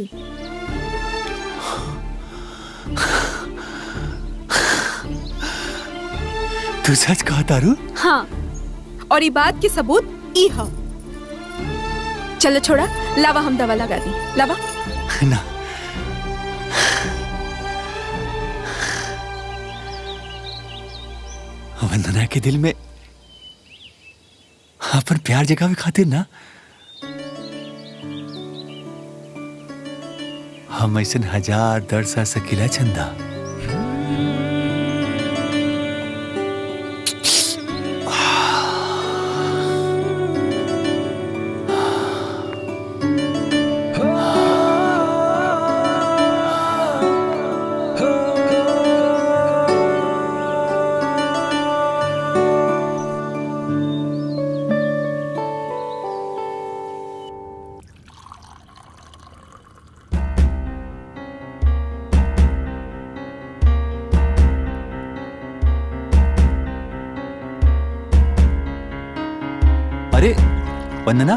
तू सच कहा तारू? हाँ, और ये बात के सबूत ई है। चलो छोड़ा, लावा हम दवा लगा दी। लावा ना, वंदना के दिल में अपन प्यार जगावे खातिर ना हम ऐसे हजार दर्द सा सकीला चंदा। अरे वंदना,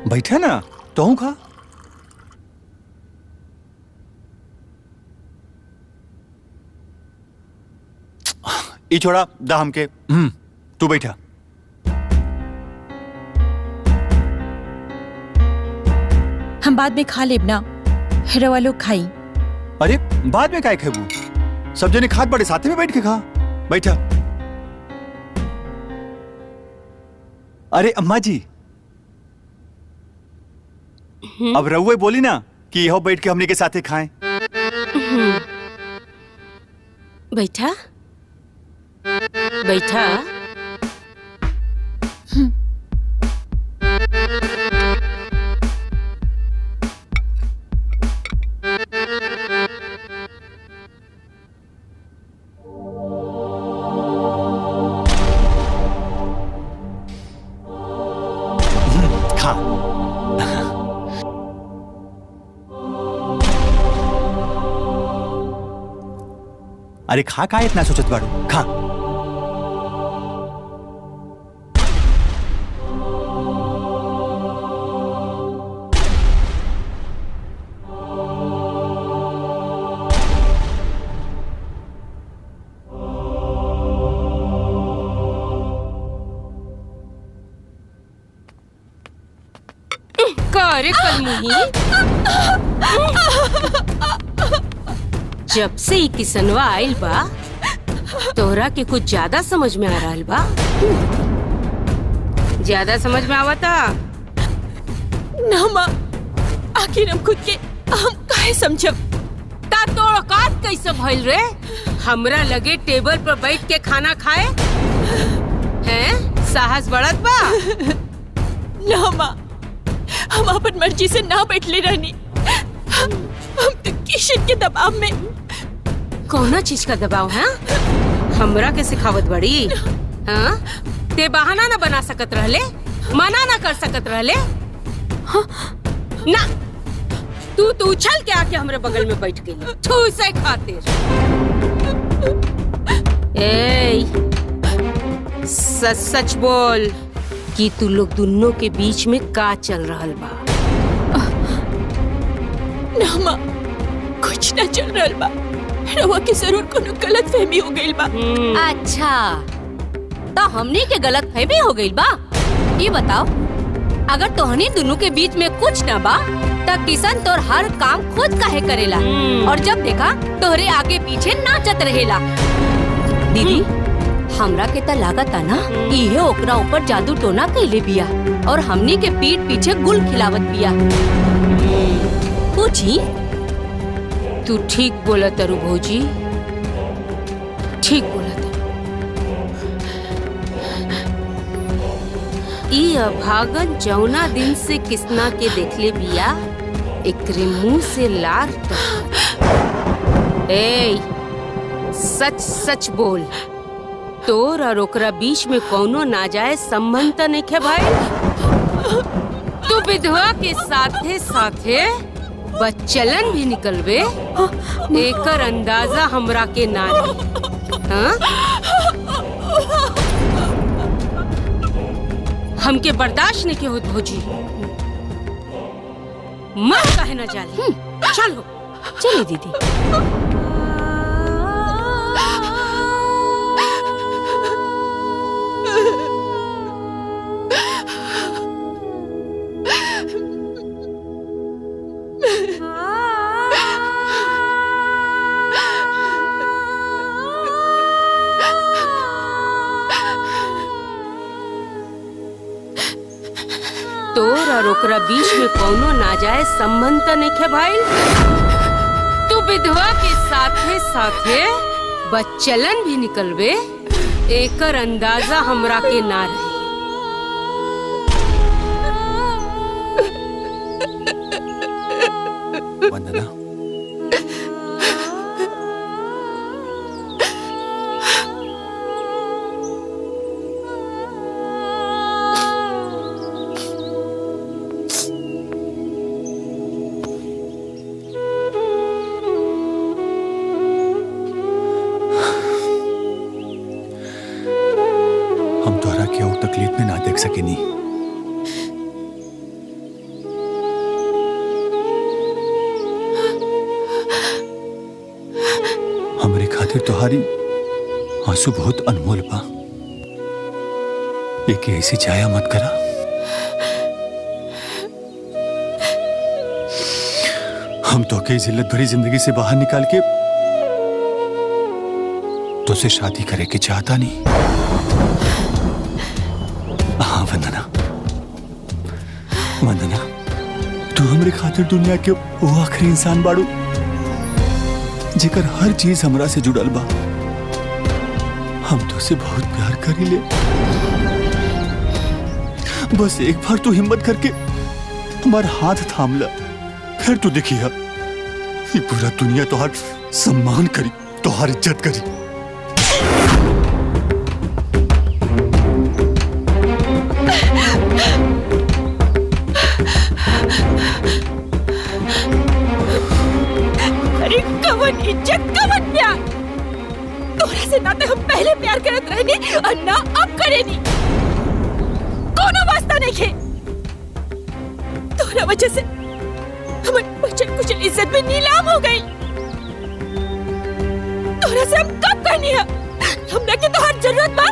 बैठा ना तो हूं खा। ई छोड़ा दा हमके। तू बैठा। हम बाद में खा लेब ना, रवा लोग खाई। अरे बाद में काय खेबू? सब जने खात बड़े साथे में बैठ के खा। बैठा। अरे अम्मा जी, अब रउए बोली ना कि यहो बैठ के हमने के साथे खाएं। बैठा बैठा। खा। अरे खा, का इतना सोचत बाड़ू? खा। अरे कलमुही, जब से ही किसनवा आइल बा तोहरा के कुछ ज्यादा समझ में आ रहल बा। ज्यादा समझ में आवता ना माँ, आखिर हम खुद के हम काहे समझब? ता तोड़ औकात कैसे भइल रे? हमरा लगे टेबल पर बैठ के खाना खाए हैं? साहस बढ़त बा? ना माँ, हम अपन मर्जी से ना बैठले रहनी। हम तो किशन के दबाव में। कौना चीज का दबाव है? हमरा के सिखावत बड़ी? हाँ? ते बहाना ना बना सकत रहले, मना ना कर सकत रहले। ना तू उछल के आके हमरे बगल में बैठ गई ठू से खातिर। ए, सच सच बोल कि तू लोग दोनों के बीच में का चल रहल बा? ना माँ, कुछ ना चल रहा बा। रवा के जरूर कोनो गलत फहमी हो गई बा। अच्छा, तो हमनी के गलत फहमी हो गई बा। ये बताओ, अगर तोहनी दोनों के बीच में कुछ ना बा तब किशन तोर हर काम खुद काहे करेला और जब देखा तोहरे आगे पीछे नाचत रहेला। दीदी, हमरा के त लागता ना इहे ओकरा ऊपर जादू टोना कइले बिया और हमनी के पीठ पीछे गुल खिलावत बिया। पूछी, तू ठीक बोला तरु भौजी, ठीक बोला तरु। ई अभागन जौना दिन से किसना के देखले बिया, एकरे मुंह से लार टपकत। ए, सच सच बोल, तोर और ओकरा बीच में कौनो नाजायज संबंध त नइखे भाई? तू विधवा के साथे साथे बच्चलन भी निकलबे, एकर अंदाजा हमरा के ना रही। हाँ? हमके बर्दाश्त नहीं के होत भौजी। मत काहे ना जाली। चलो चलिए दीदी। तोर और ओकरा बीच में कौनो नाजायज संबंध त नइखे भाई? तू विधवा के साथे साथे बच्चलन भी निकलबे, एकर अंदाजा हमरा के ना रही। वंदना, हम तोहरा के और तकलीफ में ना देख सकेनी। हमरे खातिर तोहारी आंसू बहुत अनमोल बा। एक ऐसी जाया मत करा। हम तो के जिल्लत भरी जिंदगी से बाहर निकाल के तुझसे शादी करे के चाहता नहीं। हाँ वंदना, वंदना, तू हमरे खातिर दुनिया के वो आखिरी इंसान बाड़ू जेकर हर चीज हमरा से जुड़ल बा। हम तुझसे बहुत प्यार करीले। बस एक बार तू हिम्मत करके हमारा हाथ थाम ला, फिर तू देखिया ये पूरा दुनिया तोहार सम्मान करी, तोहार इज्जत करी। अरे कवन इज्जत, कवन प्यार। तोरा से ना तो हम पहले प्यार करत रहनी और ना अब करेनी। कोनो वास्ता नहीं खे। तोरा वजह से हमारी बचल कुचल इज्जत में नीलाम हो गई। तोरा से हम कब करनी है? हमरा के तो हर जरूरत बा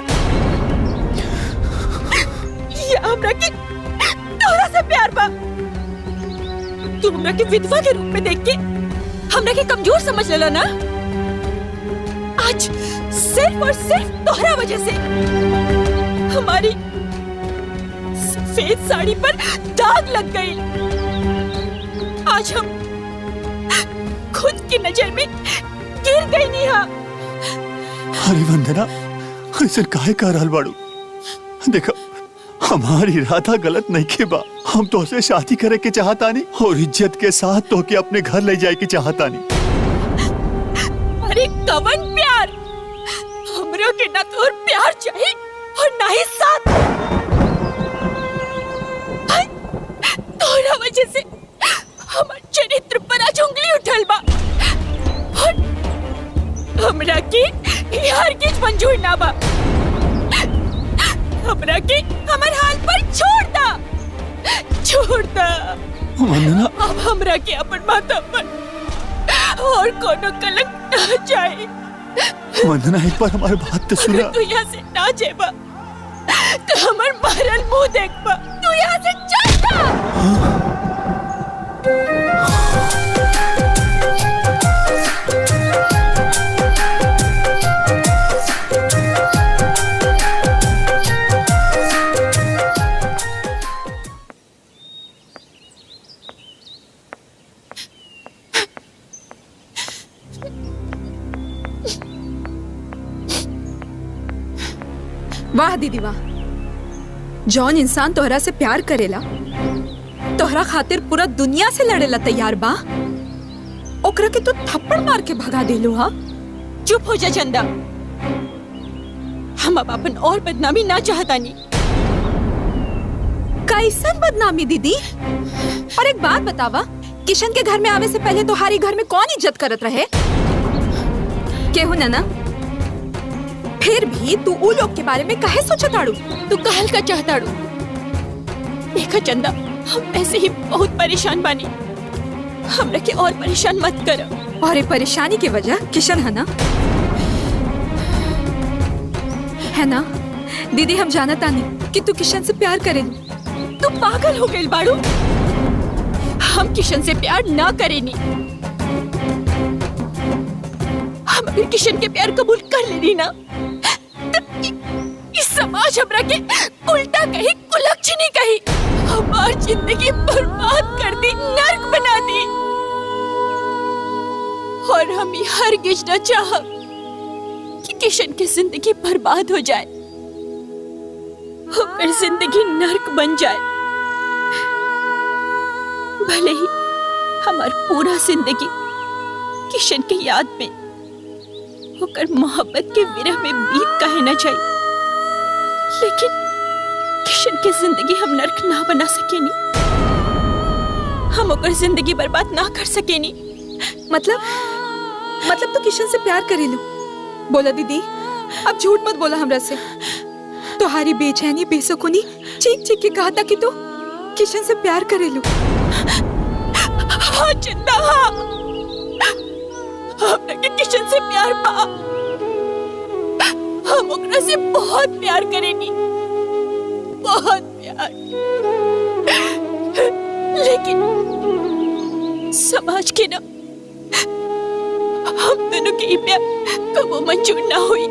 या हमरा के तोरा से प्यार बा? तू हमरा के विधवा के रूप में देख के हमरा के कमजोर समझ लेला ना। आज सिर्फ और सिर्फ तोहरा वजह से हमारी सफेद साड़ी पर दाग लग गई। आज हम खुद की नजर में गिर गई निहा। अरे वंदना, ऐसे काहे कह रहल बाड़ू? देखो, हमारी इरादा गलत नहीं के बा। हम तो से शादी करे के चाहता नहीं और इज्जत के साथ तो के अपने घर ले जाए के चाहता नहीं। अरे कवन प्यार, हमरो के ना तो प्यार चाहिए और ना ही साथ। तोरा वजह से हमार चरित्र पर आज उंगली उठल बा और हमरा के यार के मंजूर ना बा। हमरा के हमार हाल पर छोड़ दा, छोड़ दा। वंदना, अब हमरा के अपन माथा पर और कोनो कलंक ना जाए। वंदना एक बार हमारी बात तो सुना। तू यहाँ से ना जेबा तो हमर मारल मुंह देखबा। तू यहाँ से चल जा। वाह दीदी वाह, जौन इंसान तोहरा से प्यार करेला, तोहरा खातिर पूरा दुनिया से लड़ेला तैयार बा, ओकरा के तू थप्पड़ मार के भगा देलू हा। चुप हो जा चंदा, हम अब अपन और बदनामी ना चाहतानी। कैसन बदनामी दीदी? और एक बात बतावा, किशन के घर में आवे से पहले तुम्हारी घर में कौन इज्जत करत रहे? केहू ना? फिर भी तू उ लोग के बारे में काहे सोचताड़ू? तू कहल का चाहताड़ू? देखा चंदा, हम ऐसे ही बहुत परेशान बानी, हमरा के और परेशान मत कर। और ये परेशानी की वजह किशन है ना? है ना? दीदी हम जानता नहीं कि तू किशन से प्यार करेली। तू पागल हो गई बाड़ू? हम किशन से प्यार ना करेनी। हम अगर किशन के प्यार कबूल कर लेनी ना, इस समाज हमरा के उल्टा कही, कुलक्षणी कही, हमार जिंदगी बर्बाद कर दी, नर्क बना दी। और हम हरगिज न चाहब कि किशन की जिंदगी बर्बाद हो जाए, और जिंदगी नर्क बन जाए। भले ही हमार पूरा जिंदगी किशन की याद में, होकर मोहब्बत के विरह में बीत कहे न जाए, लेकिन किशन की जिंदगी हम नर्क ना बना सकेनी, हम ओकर जिंदगी बर्बाद ना कर सकेनी। मतलब तू किशन से प्यार करेलू? बोला दीदी, अब झूठ मत बोला हमरा से। तुम्हारी बेचैनी बेसुकूनी चीख चीख के कहा था कि तू किशन से प्यार करेलू। हाँ चिंता, हाँ, हमरा के किशन से प्यार बा। हम ओकरा से बहुत प्यार करेनी, बहुत प्यार। लेकिन समाज के ना, हम दोनों के ही प्यार कबो मंजूर ना हुई।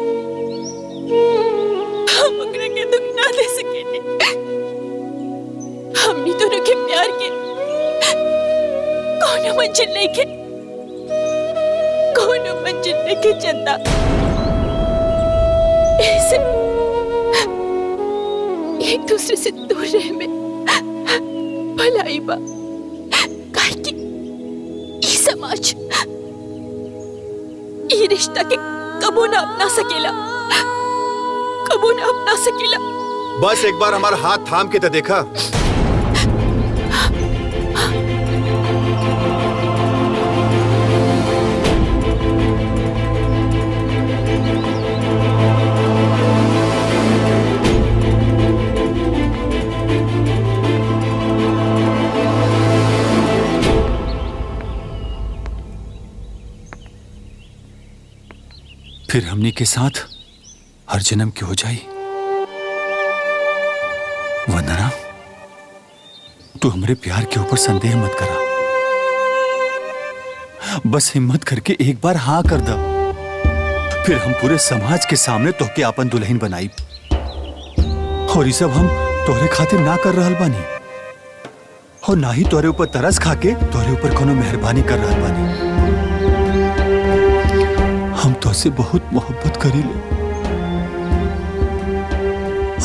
हम ओकरा के दुख ना दे सकेनी। हमनी दोनों के प्यार के कोनो मंजिल लेके, कोनो मंजिल लेके चंदा। ऐसे एक दूसरे से दूर रहे में भलाई बा, काहे कि ई समाज ई रिश्ता के कबो ना अपना सकेला, कबो ना अपना सकेला। बस एक बार हमारा हाथ थाम के तो देखा। फिर हमनी के साथ हर जन्म की हो जाई। वंदना, तू हमरे प्यार के ऊपर संदेह मत करा, बस हिम्मत करके एक बार हाँ कर दा, फिर हम पूरे समाज के सामने तोहके आपन दुल्हन बनाई। और ये सब हम तोहरे खातिर ना कर रहल बानी, और ना ही तोहरे ऊपर तरस खाके तोहरे ऊपर कोनो मेहरबानी कर रहल बानी। हम तुझसे बहुत मोहब्बत करीले,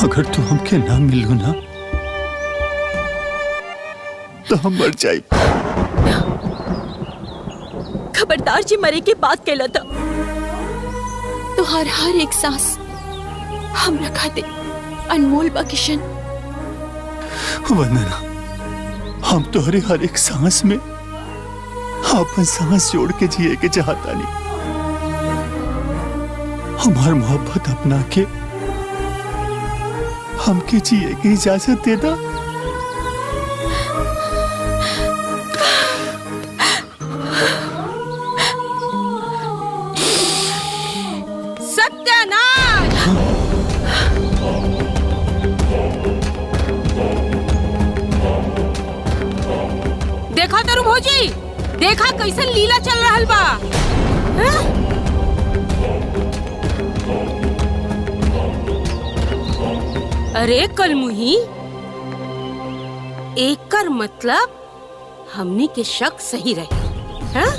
अगर तू हमके ना मिलू ना तो हम मर जाए। खबरदार जी, मरे की बात कहला था। तुहार हर एक सांस हम रखा दे अनमोल बा किशन। वंदना, हम तोहरे हर एक सांस में अपन सांस जोड़ के जिए के चाहता नहीं। हमार मोहब्बत अपना के हमके जिए की इजाजत देना। बाबूजी देखा कैसन लीला चल रहल बा। हाँ? अरे कलमुही, एकर मतलब हमनी के शक सही रहे। हाँ?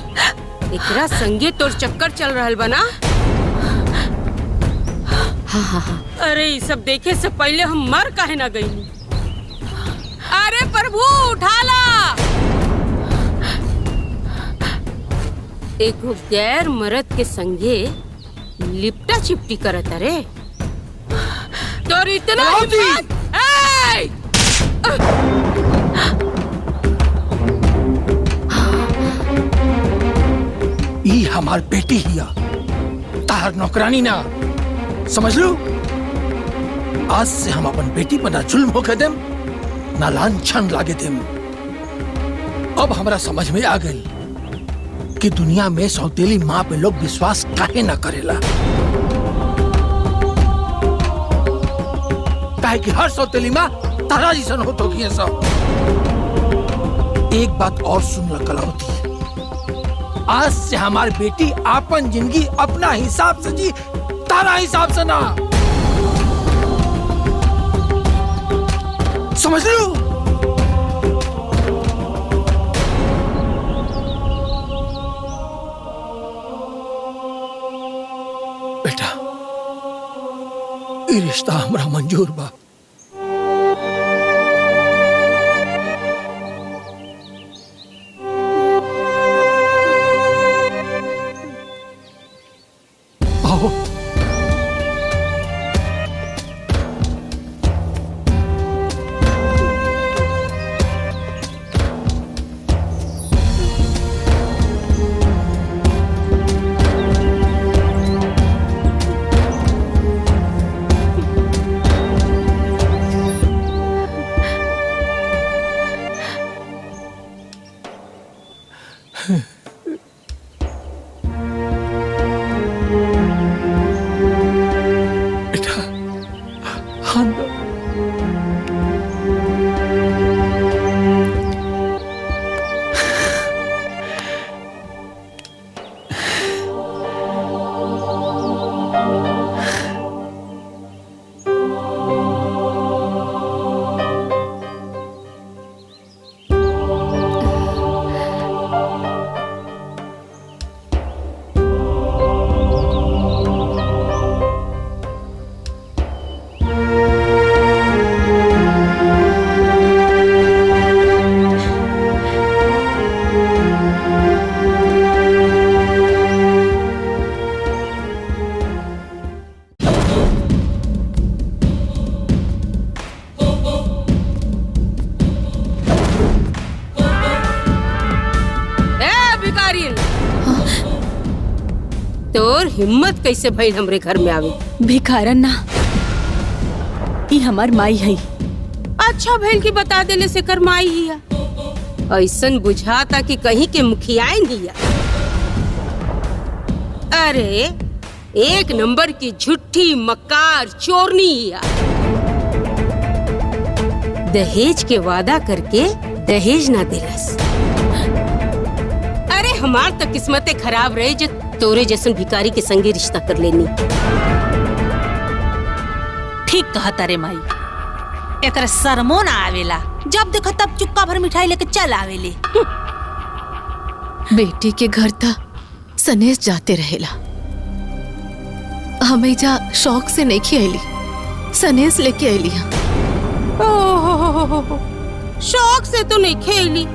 एकरा संगे तोर चक्कर चल रहल बा ना? हाँ। अरे ये सब देखे से पहले हम मर काहे ना गई। अरे प्रभु उठाला। एगो गैर मर्द के संगे लिपटा चिपटी करत अरे तोर इतना हिम्मत? ई हमार बेटी हिया, तार नौकरानी ना, समझ लो। आज से हम अपन बेटी पर ना जुल्म होके देम ना लांछन लागे देम। अब हमरा समझ में आ गई कि दुनिया में सौतेली माँ पे लोग विश्वास काहे ना करेला। काहे कि हर सौतेली माँ तारा जैसन होत होगी सब। एक बात और सुन ल कलावती, आज से हमारी बेटी आपन जिंदगी अपना हिसाब से जी, तारा हिसाब से ना, समझ लो। बेटा ये रिश्ता हमरा मंजूर बा। तोर हिम्मत कैसे भइल हमरे घर में आवे? भिखारन ना, ई हमार माई है। अच्छा भइल की बता देले से कर माई हिया। ऐसन बुझाता कि कहीं के मुखियाइन हिया। अरे एक नंबर की झूठी मक्कार चोरनी हिया। दहेज के वादा करके दहेज ना दिलस। अरे हमार तो किस्मतें खराब रहे जो तोरे जैसन भिखारी के संगे रिश्ता कर लेनी। ठीक कहा तारे माई, एकरा शर्मो ना आवेला। जब देखो तब चुक्का भर मिठाई लेके चल आवेले। बेटी के घर था सनेस जाते रहेला। हमें जा शौक से नहीं खियाली, सनेस लेके आईली। शौक से तो नहीं खेली।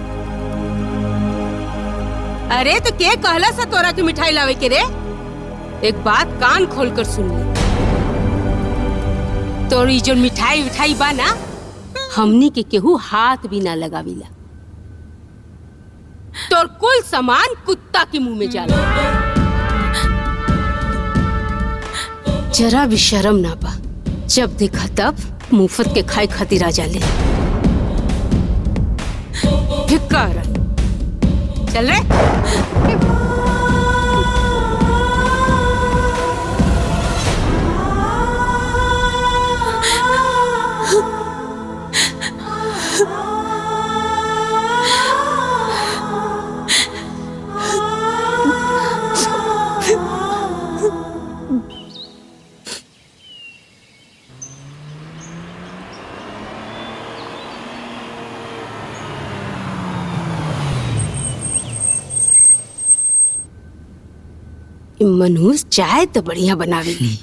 अरे तो के कहला सा तोरा के मिठाई लावे के रे? एक बात कान खोल कर सुन ले। तोरी जो मिठाई बा ना, हमनी के केहू हाथ भी ना लगावीला। तोर कुल सामान कुत्ता के मुंह में जाला। जरा भी शर्म ना बा। जब देखा तब मुफ्त के खाए खातिर आ जाले। भिखार चल रे। मनहूस चाय तो बढ़िया बनावेली।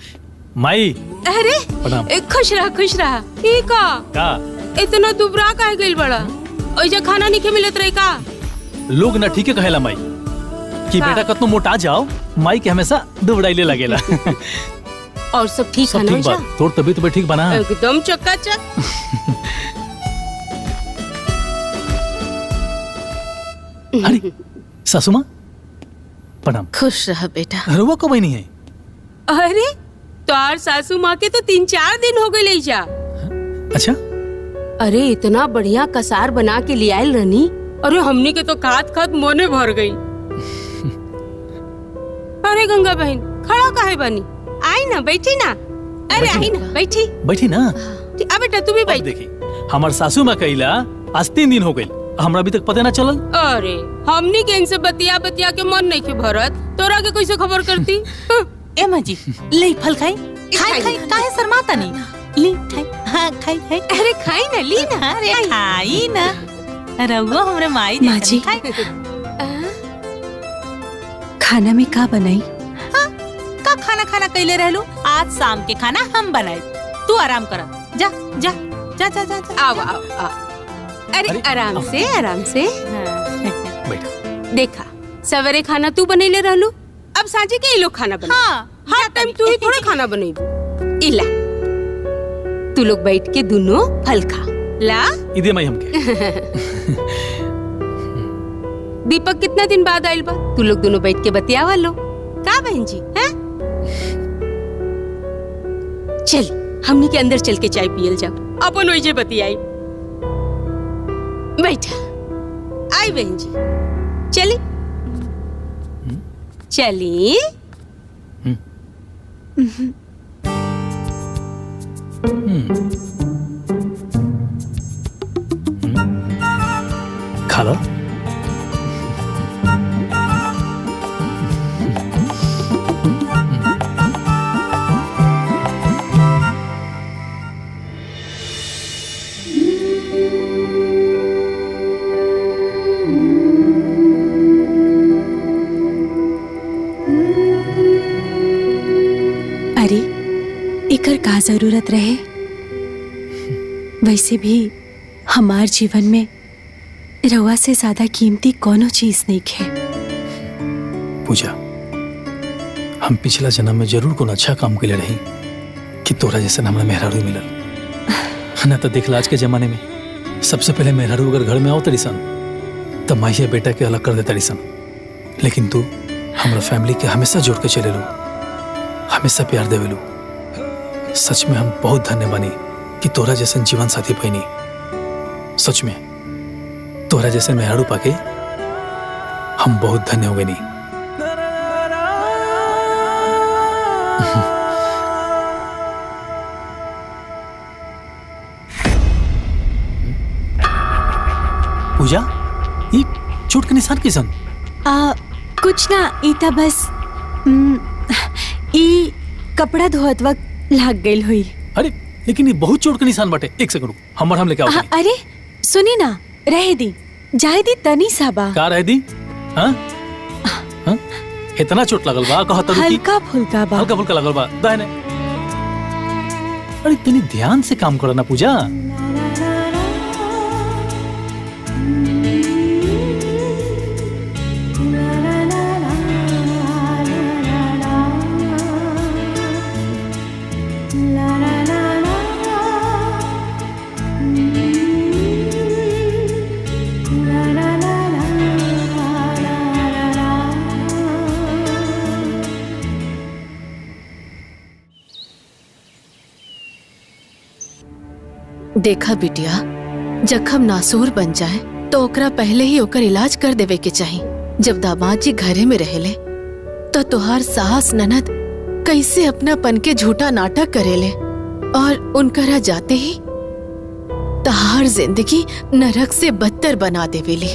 माई अरे प्रणाम। खुश रहा ई का इतना दुबरा काहे गइल बड़ा? ओइजा खाना नहीं के मिलत रही का? लोग ना ठीक है कहेला माई कि बेटा कतनो मोटा जाओ माई के हमेशा दुबड़ाइले लगेला। और सब ठीक है सब ना? ठीक बा, तोर तबीयत भी ठीक बना। एकदम चकाचक। अरे सासू माँ प्रणाम। खुश रह बेटा। रउआ कब नहीं है? अरे तोर सासू माँ के तो 3-4 दिन हो गए जा। अच्छा अरे इतना बढ़िया कसार बना के ले आयल रहनी। अरे हमनी के तो खात खात मोने भर गई। अरे गंगा बहन खड़ा काहे बनी? आई ना बैठी ना। अरे आई ना बैठी। बैठी ना। अब बेटा तू भी बैठ। देखी हमार सासू माँ कहिला आज 3 दिन हो गए, हमरा अभी तक पता ना चलल। अरे हमनी के इनसे बतिया बतिया के मन नहीं के भरत, तोरा के कैसे खबर करती? ए माँ जी ले फल खाई खाई काहे शर्माता नहीं? ली खाई। हाँ खाई खाई। अरे खाई ना ली ना। अरे खाई ना रउआ हमरे माई माँ जी खाना में का बनाई? का खाना खाना कैले रहलू? आज शाम के खाना हम बनाए, तू आराम कर। जा जा जा जा जा, जा। आओ आओ आओ। अरे आराम से आराम से। देखा सवेरे खाना तू बनेले रहलू, अब सांझे के लोग खाना बना। हाँ हर टाइम तू ही थोड़ा खाना बनेबू। इला तू लोग बैठ के दोनों फल खा ला। इदे माई हमके। दीपक कितना दिन बाद आइल बा, तू लोग दोनों बैठ के बतियावा लो का बहन जी? हैं चल हमनी के अंदर चल के चाय पियल जाओ, अपन ओइजे बतियाई। बैठा आई बहन जी चली चली। खा लो। अरे एकर का जरूरत रहे? वैसे भी हमार जीवन में रवा से ज्यादा कीमती कोनो चीज नहीं है। पूजा हम पिछला जन्म में जरूर कोई अच्छा काम के लिए रही कि तोरा जैसे हमरा मेहरारू मिलल ना। तो देखला आज के जमाने में सबसे पहले मेहरारू अगर घर में आओ तरीसन तब माहिया बेटा के अलग कर दे तरीसन, लेकिन तू हमरा फैमिली के हमेशा जोड़ के चले लो, हमेशा प्यार देवेलू। सच में हम बहुत धन्य बानी कि तोरा जैसे जीवन साथी पैनी। सच में तोरा जैसे मेहरारू पाके हम बहुत धन्य हो गए। नहीं पूजा ये चोट के निशान किसन? कुछ ना इता बस ई कपड़ा धोत वक्त लाग गई हुई। अरे लेकिन ये बहुत चोट के निशान बाटे। एक सेकंड रुक, हम लेके आओ। अरे सुनी ना, रह दी जाए दी तनी साबा का रह दी? हाँ हाँ इतना चोट लगल बा? कहा तरू की हल्का फुल्का बा। हल्का फुल्का लगल बा दाहिने। अरे तनी ध्यान से काम करो ना पूजा। देखा बिटिया, जखम नासूर बन जाए तो ओकरा पहले ही ओकर इलाज कर देवे के चाही। जब दामाद जी घरे में रहेले तो तोहार सास ननद कैसे अपनापन के झूठा नाटक करेले और उनकरा जाते ही तहार जिंदगी नरक से बदतर बना देवेली।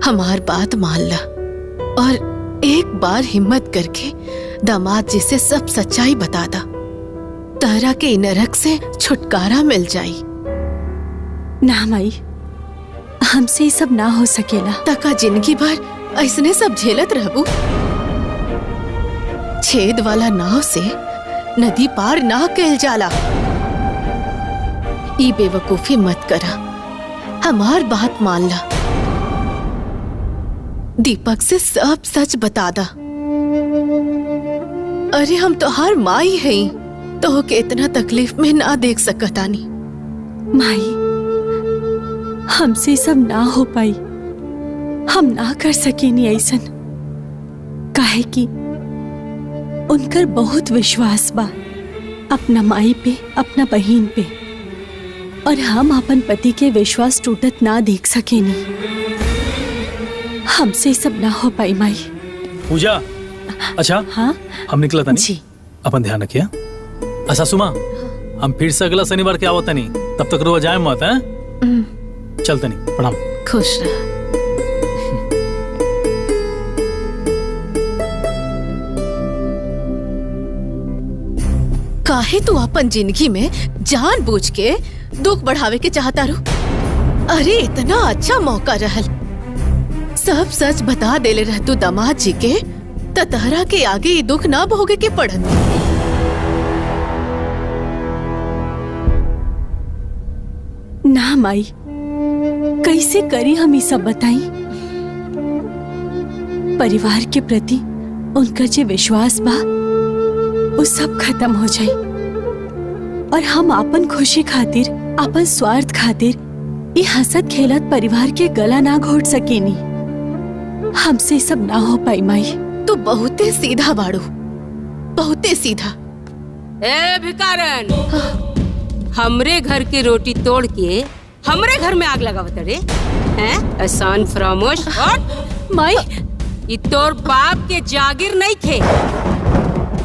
हमार बात मान ला और एक बार हिम्मत करके दामाद जी से सब सच्चाई बता दा। तारा के नरक से छुटकारा मिल जाई। ना माई, हमसे ये सब ना हो सकेला। तका जिंदगी भर ऐसने सब झेलत रहबू? छेद वाला नाव से नदी पार ना कैल जाला। ई बेवकूफी मत करा, हमार बात मान ला। दीपक से सब सच बता दा। अरे हम तो हर माई हैं, तो के इतना तकलीफ में ना देख सकतानी। माई, हमसे सब ना हो पाई, हम ना कर सकेनी ऐसन, काहे कि उनकर बहुत विश्वास बा अपना माई पे, अपना बहन पे, और हम अपन पति के विश्वास टूटत ना देख सकेनी। हमसे सब ना हो पाई माई। पूजा, अच्छा हाँ हम निकला तनी जी। अपन ध्यान रखिए। अच्छा सुमा, हम फिर से अगला शनिवार के आवत तनी, तब तक रोज जाए मत हैं। चल तनी, प्रणाम। खुश रह। काहे तू अपन जिंदगी में जानबूझ के दुख बढ़ावे के चाहता रू? अरे इतना अच्छा मौका रहल, सब सच बता देले रह तू दामाद जी के, तहरा के आगे ये दुख ना भोगे के पड़त। ना माई, कैसे करी हम ये सब बताई? परिवार के प्रति उनका जो विश्वास बा वो सब खत्म हो जाए, और हम अपन खुशी खातिर, अपन स्वार्थ खातिर ये हंसत खेलत परिवार के गला ना घोट सकेनी। हमसे सब ना हो पाई माई। तू बहुते सीधा बाड़ू, बहुते सीधा। ए भिकारन, हमरे घर की रोटी तोड़ के हमरे घर में आग लगावत रे हैं? एहसान फरामोश। और माई, ई तोर बाप के जागीर नहीं थे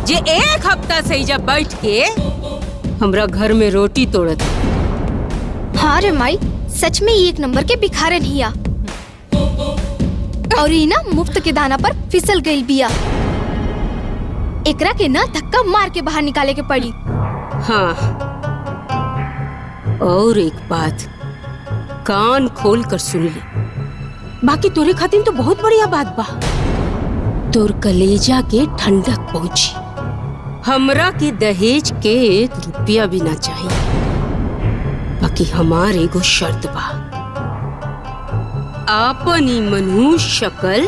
जे एक हफ्ता से इजा बैठ के हमरा घर में रोटी तोड़त। हाँ रे माई, सच में ये एक नंबर के भिखारन हिया, और ये ना मुफ्त के दाना पर फिसल गई बिया। एकरा के ना धक्का मार के बाहर निकाले के पड़ी। हाँ, और एक बात कान खोल कर सुन ले, बाकी तोरे खातिर तो बहुत बढ़िया बात बा। तोर कलेजा के ठंडक पहुंची। हमरा के दहेज के 1 रुपया भी ना चाहिए, बाकी हमार एगो शर्त बा। आपन ई मनुष्य शक्ल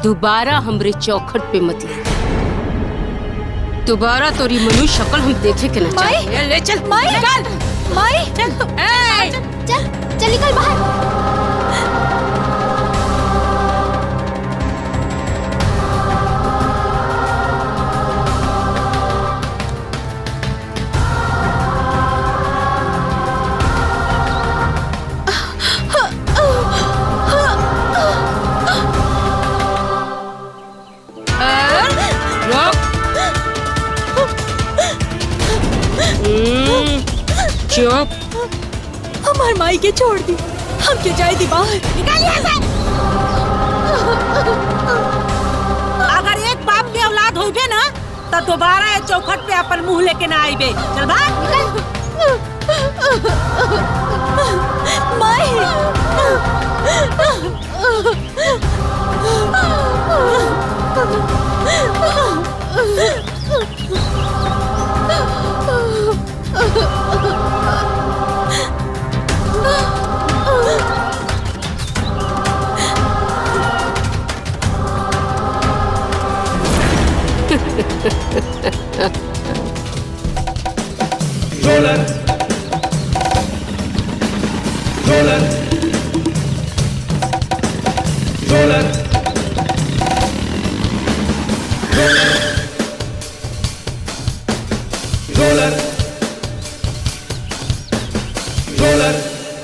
दोबारा हमरे चौखट पे मत ले। दोबारा तोरी मनुष्य शक्ल हम देखे के ना चाहिए। ले चल माई, चल माई, चल चल निकल बाहर। चुप। हमार माई के छोड़ दी, हम के जाए दी बाहर। निकालिए से। अगर एक बाप के औलाद होइबे ना, तो दोबारा ये चौखट पे अपन मुंह लेके ना आइबे। चल भाग, माई।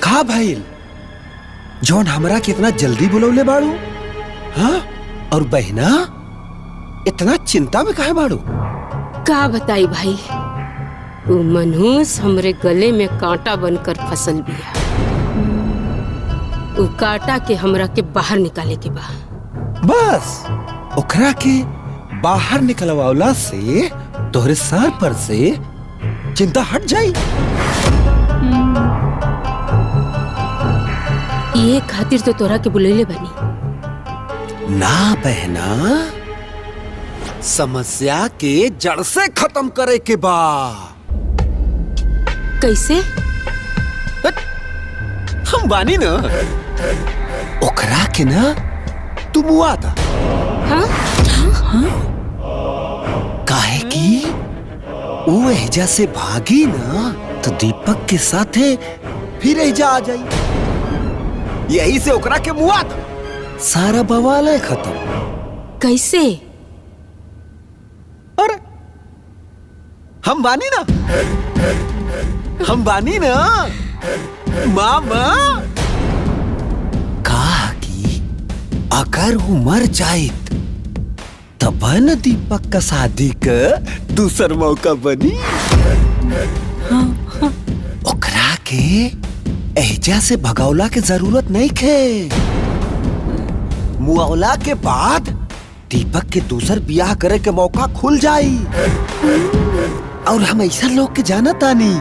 का भइल जौन हमरा कितना जल्दी बुलौले बाड़ू? हाँ, और बहना इतना चिंता में काहे बाड़ू? का बताई भाई, वो मनहूस हमरे गले में कांटा बनकर फसल बिया। वो कांटा के हमरा के बाहर निकाले के बा। बस ओकरा के बाहर निकलवावला से तोहरे सर पर से चिंता हट जाई। ये खातिर तो तोरा के बुलैले बनी। ना बहना, समस्या के जड़ से खत्म करे के बा। कैसे? हम बानी ना, ओकरा के ना तू मुआ था। काहे की वो एजा से भागी ना तो दीपक के साथे फिर एजा आ जाई। यही से ओकरा के मुआ था। सारा बवाल है खत्म। कैसे? अरे हम बानी ना, हम बानी ना मामा। कहा कि अगर वो मर जाए तब न दीपक का शादी का दूसर मौका बनी। ओकरा के एजा से भगौला के जरूरत नहीं खे। मुआवला के बाद दीपक के दूसर बियाह करे के मौका खुल जाई। और हम ऐसा लोग के जाना तानी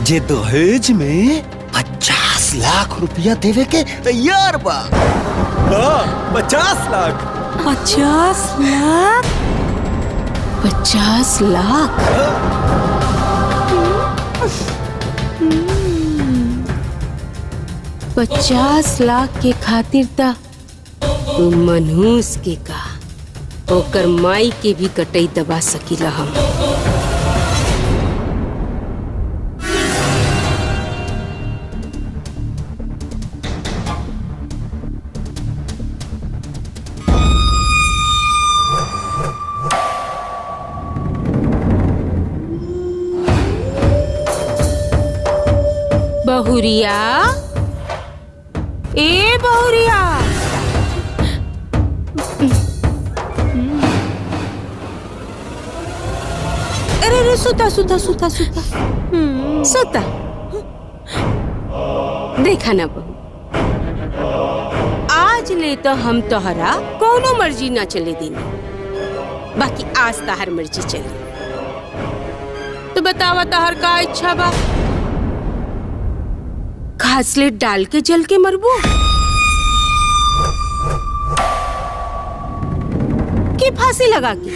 जे दहेज में 50 लाख रुपया देवे के तैयार बा। 50 लाख। 50 लाख? 50 लाख? 50 लाख के खातिर ता तू मनहूस के का ओकर माई के भी कटई दबा सकीला हम। बहुरिया, ए बहुरिया, अरे सुता सुता सुता सुता सुता। देखा ना बहू, आज ले तो हम तोहरा कोनो मर्जी ना चले देनी, बाकी आज तहर मर्जी चली। तो बतावा तहर का इच्छा बा? घासलेट डाल के जल के मरबू कि फांसी लगा के,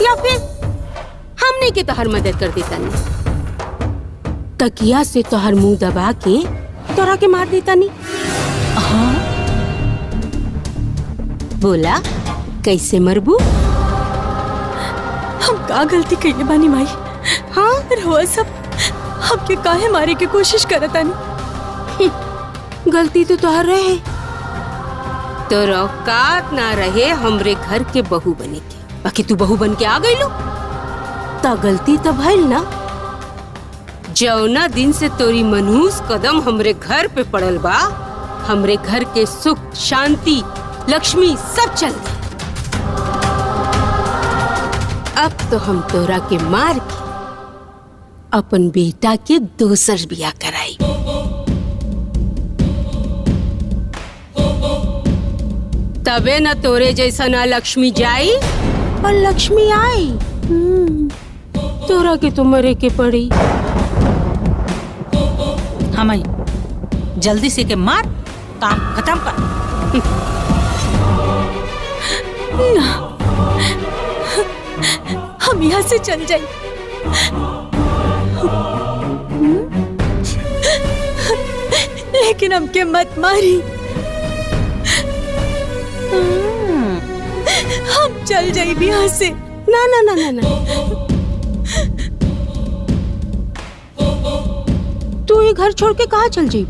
या फिर हमने के तोहर मदद कर देता नहीं, तकिया से तोहर मुंह दबा के तोरा के मार देता नहीं। हाँ बोला कैसे मरबू? हम का गलती कइले बानी माई? हाँ रहुआ सब हमके काहे मारे की कोशिश करतानी? गलती तो तोहर रहे, तो औकात ना रहे हमरे घर के बहू बने के, बाकी तू बहू बन के आ गई लो। ता गलती तो भइल ना। जौना दिन से तोरी मनहूस कदम हमरे घर पे पड़ल बा, हमरे घर के सुख शांति लक्ष्मी सब चल गई। अब तो हम तोरा के मार के अपन बेटा के दूसर बियाह कराई। तबे न तोरे जैसा ना लक्ष्मी जाई और लक्ष्मी आई। तोरा के तो मरे के पड़ी। हाँ माई, जल्दी से के मार, काम खत्म कर। ना, हम यहाँ से चल जाए, लेकिन हमके मत मारी। हम चल जाए यहाँ से। ना ना ना ना ना, तू ये घर छोड़ के कहाँ चल जाई?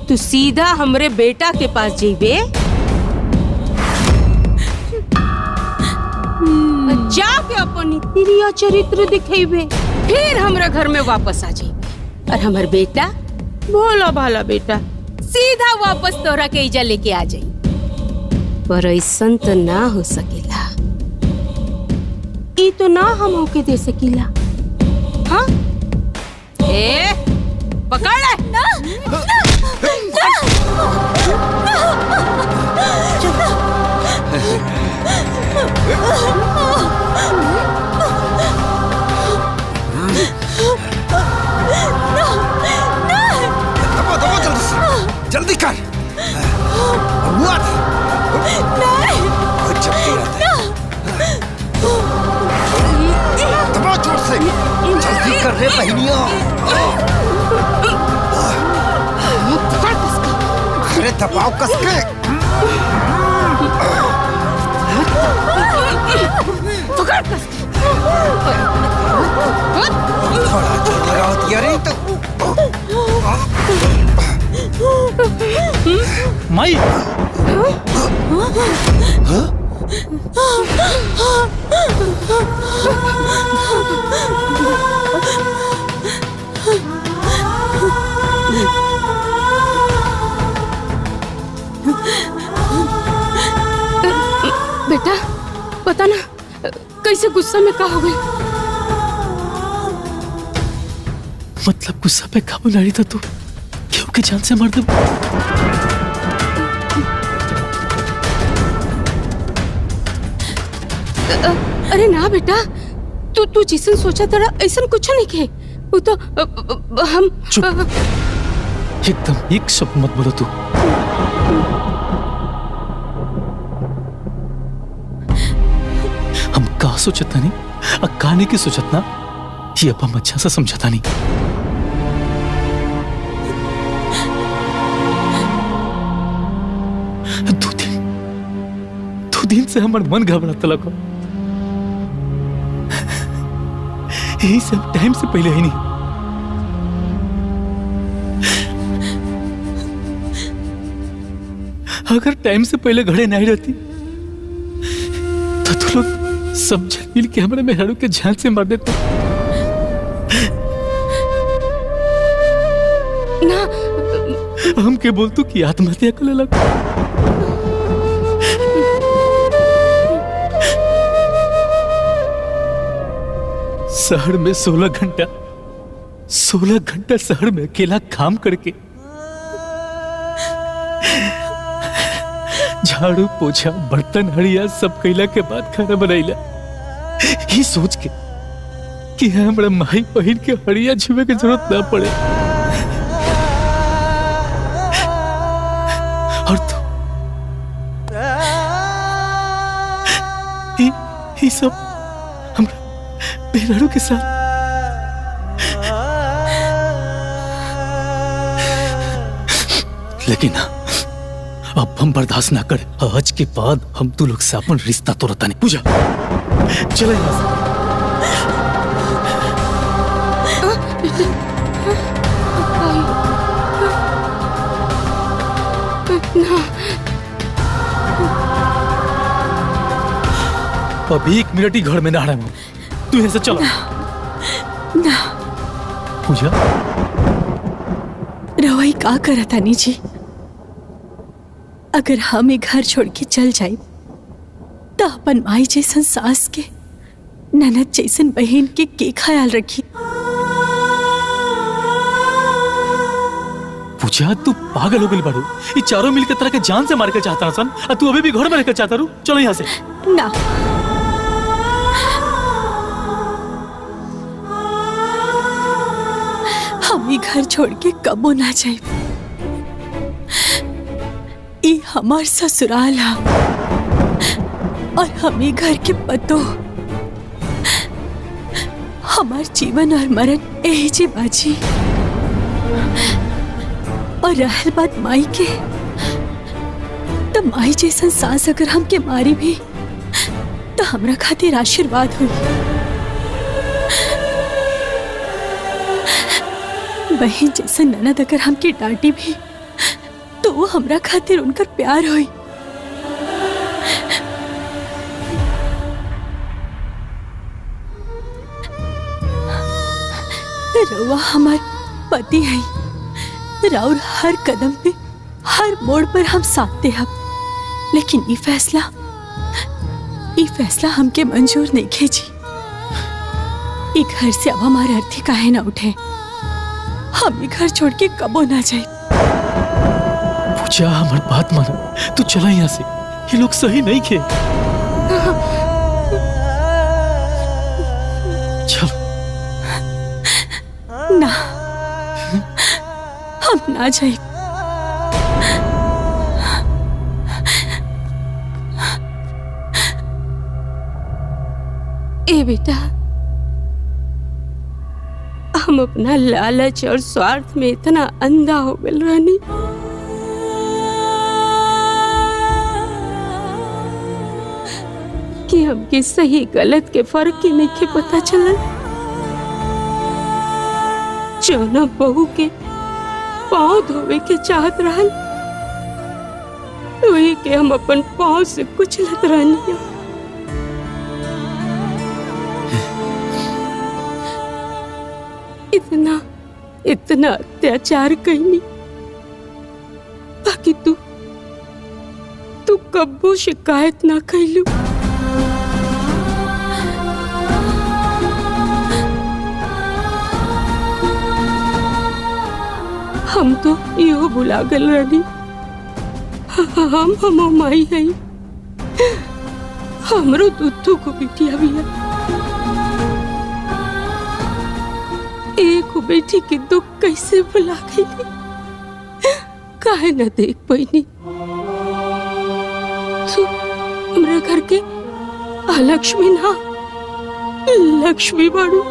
तू सीधा हमरे बेटा के पास जाइबे, जाके अपन तिरिया चरित्र दिखेबे, फिर हमरा घर में वापस आ जाइबे। और हमर बेटा भोला भाला बेटा सीधा वापस तोरा के इजा लेके आ जाई। पर ऐसन तो ना हो सकेला, ई तो ना हम होके दे सकीला। हाँ ए पकड़ ले। ना, ना, जल्दी कर। अरे बहनियों, अरे दबाओ कस के। पकड़ कस के। थोड़ा जोर लगाओ दिया रे तो। माई बेटा पता ना कैसे गुस्सा में का हो गई। मतलब गुस्सा पे काबू नहीं था तू क्यों के जान से मार दे। अरे ना बेटा तू जिसन सोचा तेरा ऐसा कुछ नहीं के वो तो हम एकदम एक शब्द मत बोलो तू। हम का सोचता नहीं अक्काने की सोचत ना ये अब हम अच्छा सा समझता नहीं। दो दिन से हमार मन घबराता लगा। यही सब टाइम से पहले ही नहीं। अगर टाइम से पहले घड़े नहीं रहती तो तू लोग सब जन मिल के हमारे मेहरारू के जान से मार देते ना। हम के बोलतू कि आत्महत्या कर ले लगा। शहर में 16 घंटा शहर में अकेला काम करके झाड़ू पोछा बर्तन हड़िया सब कैला के बाद खाना बनैला ही सोच के कि हमरा माई बहन के हड़िया छुए के जरूरत ना पड़े। और तो ही सब बेलारू के साथ लेकिन अब हम बर्दाश्त ना कर। आज के बाद हम तू लोग से अपन रिश्ता तोड़ता नहीं। पूजा चले यहाँ से। अभी 1 मिनट ही घर में ना रहा हूं। तू यहाँ से चलो ना। पूजा रवाई का करा तानी जी। अगर हम एक घर छोड़ के चल जाए तो अपन माई जैसन सास के ननद जैसन बहन के ख्याल रखी। पूजा तू पागल हो गई बाड़ू। ये चारों मिलकर तरह के जान से मार के चाहता सन और तू अभी भी घर में रहकर चाहता रू। चलो यहाँ से। ना हम ये घर छोड़ के कबो ना जाए। ये हमार ससुराल है और हम ये घर के पतो। हमार जीवन और मरण यही जी बाजी। और रहल बात माई के तो माई जैसन सास अगर हमके मारी भी तो हमरा खातिर आशीर्वाद हुई। बहन जैसे ननद अगर हमके डांटी भी तो वो हमरा खातिर उनकर प्यार हुई। रउआ हमार पति है। राउर हर कदम पे हर मोड़ पर हम साथ दे। लेकिन ये फैसला हमके मंजूर नहीं खेजी। ये घर से अब हमारे अर्थी काहे ना उठे। हम ये घर छोड़ के कबो ना जाए। पूजा हमारी बात मानो। तू चला यहाँ से। ये लोग सही नहीं खे। चल ना हम ना जाए। ए बेटा हम अपना लालच और स्वार्थ में इतना अंधा हो गए रानी कि हमके सही गलत के फर्क ही नहीं के पता चलल। जौना बहू के पाँव धोवे के चाहत रहल वही के हम अपन पाँव से कुचलत रहनी। इतना अत्याचार कईनी बाकी तू कब्बो शिकायत ना कैलू। हम तो इहो भुला गल रानी हम माई है हमरो दूधू को बिटिया भी है। एक बेटी के दुख कैसे भुला गई काहे न देख पैनी। तू हमरा घर के लक्ष्मी ना लक्ष्मी बाड़ू।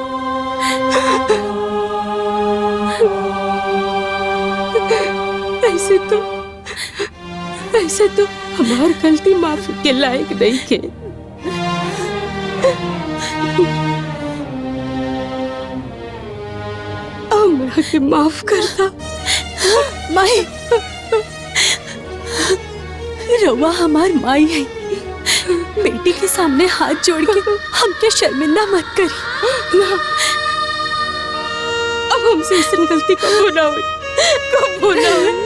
ऐसे तो हमार गलती माफी के लायक नहीं के। हमरा के माफ करता माई। रवा हमार माई है। बेटी के सामने हाथ जोड़ के हमके शर्मिंदा मत करी। अब हमसे इस गलती कब ना हुई कब ना हुई।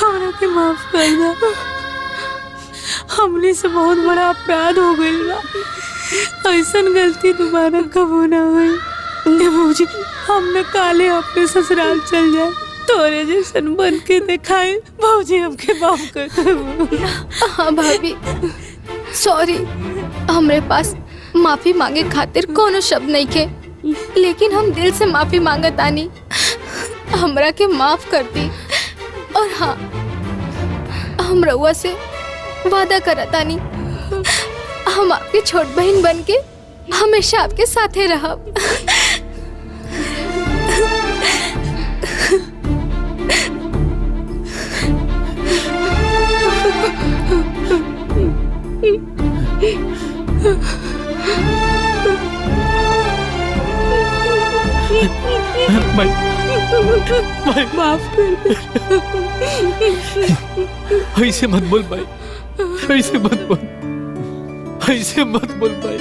हमरा के माफ कर दा। हमने से बहुत बड़ा अपराध हो गई बा। ऐसा गलती दोबारा कब ना हुई। भौजी हम न काले अपने ससुराल चल जाए तोरे जैसन बन के दिखाए। भौजी हमके माफ कर। हाँ भाभी सॉरी। हमरे पास माफी मांगे खातिर कोनो शब्द नहीं के लेकिन हम दिल से माफी मांगत आनी। हमरा के माफ कर दी। और हाँ हम रउआ से वादा करत आनी हम आपकी छोट बहन बन के हमेशा आपके साथे रहब। माफ कर दे। ऐसे मत बोल भाई। ऐसे मत बोल। ऐसे मत बोल भाई।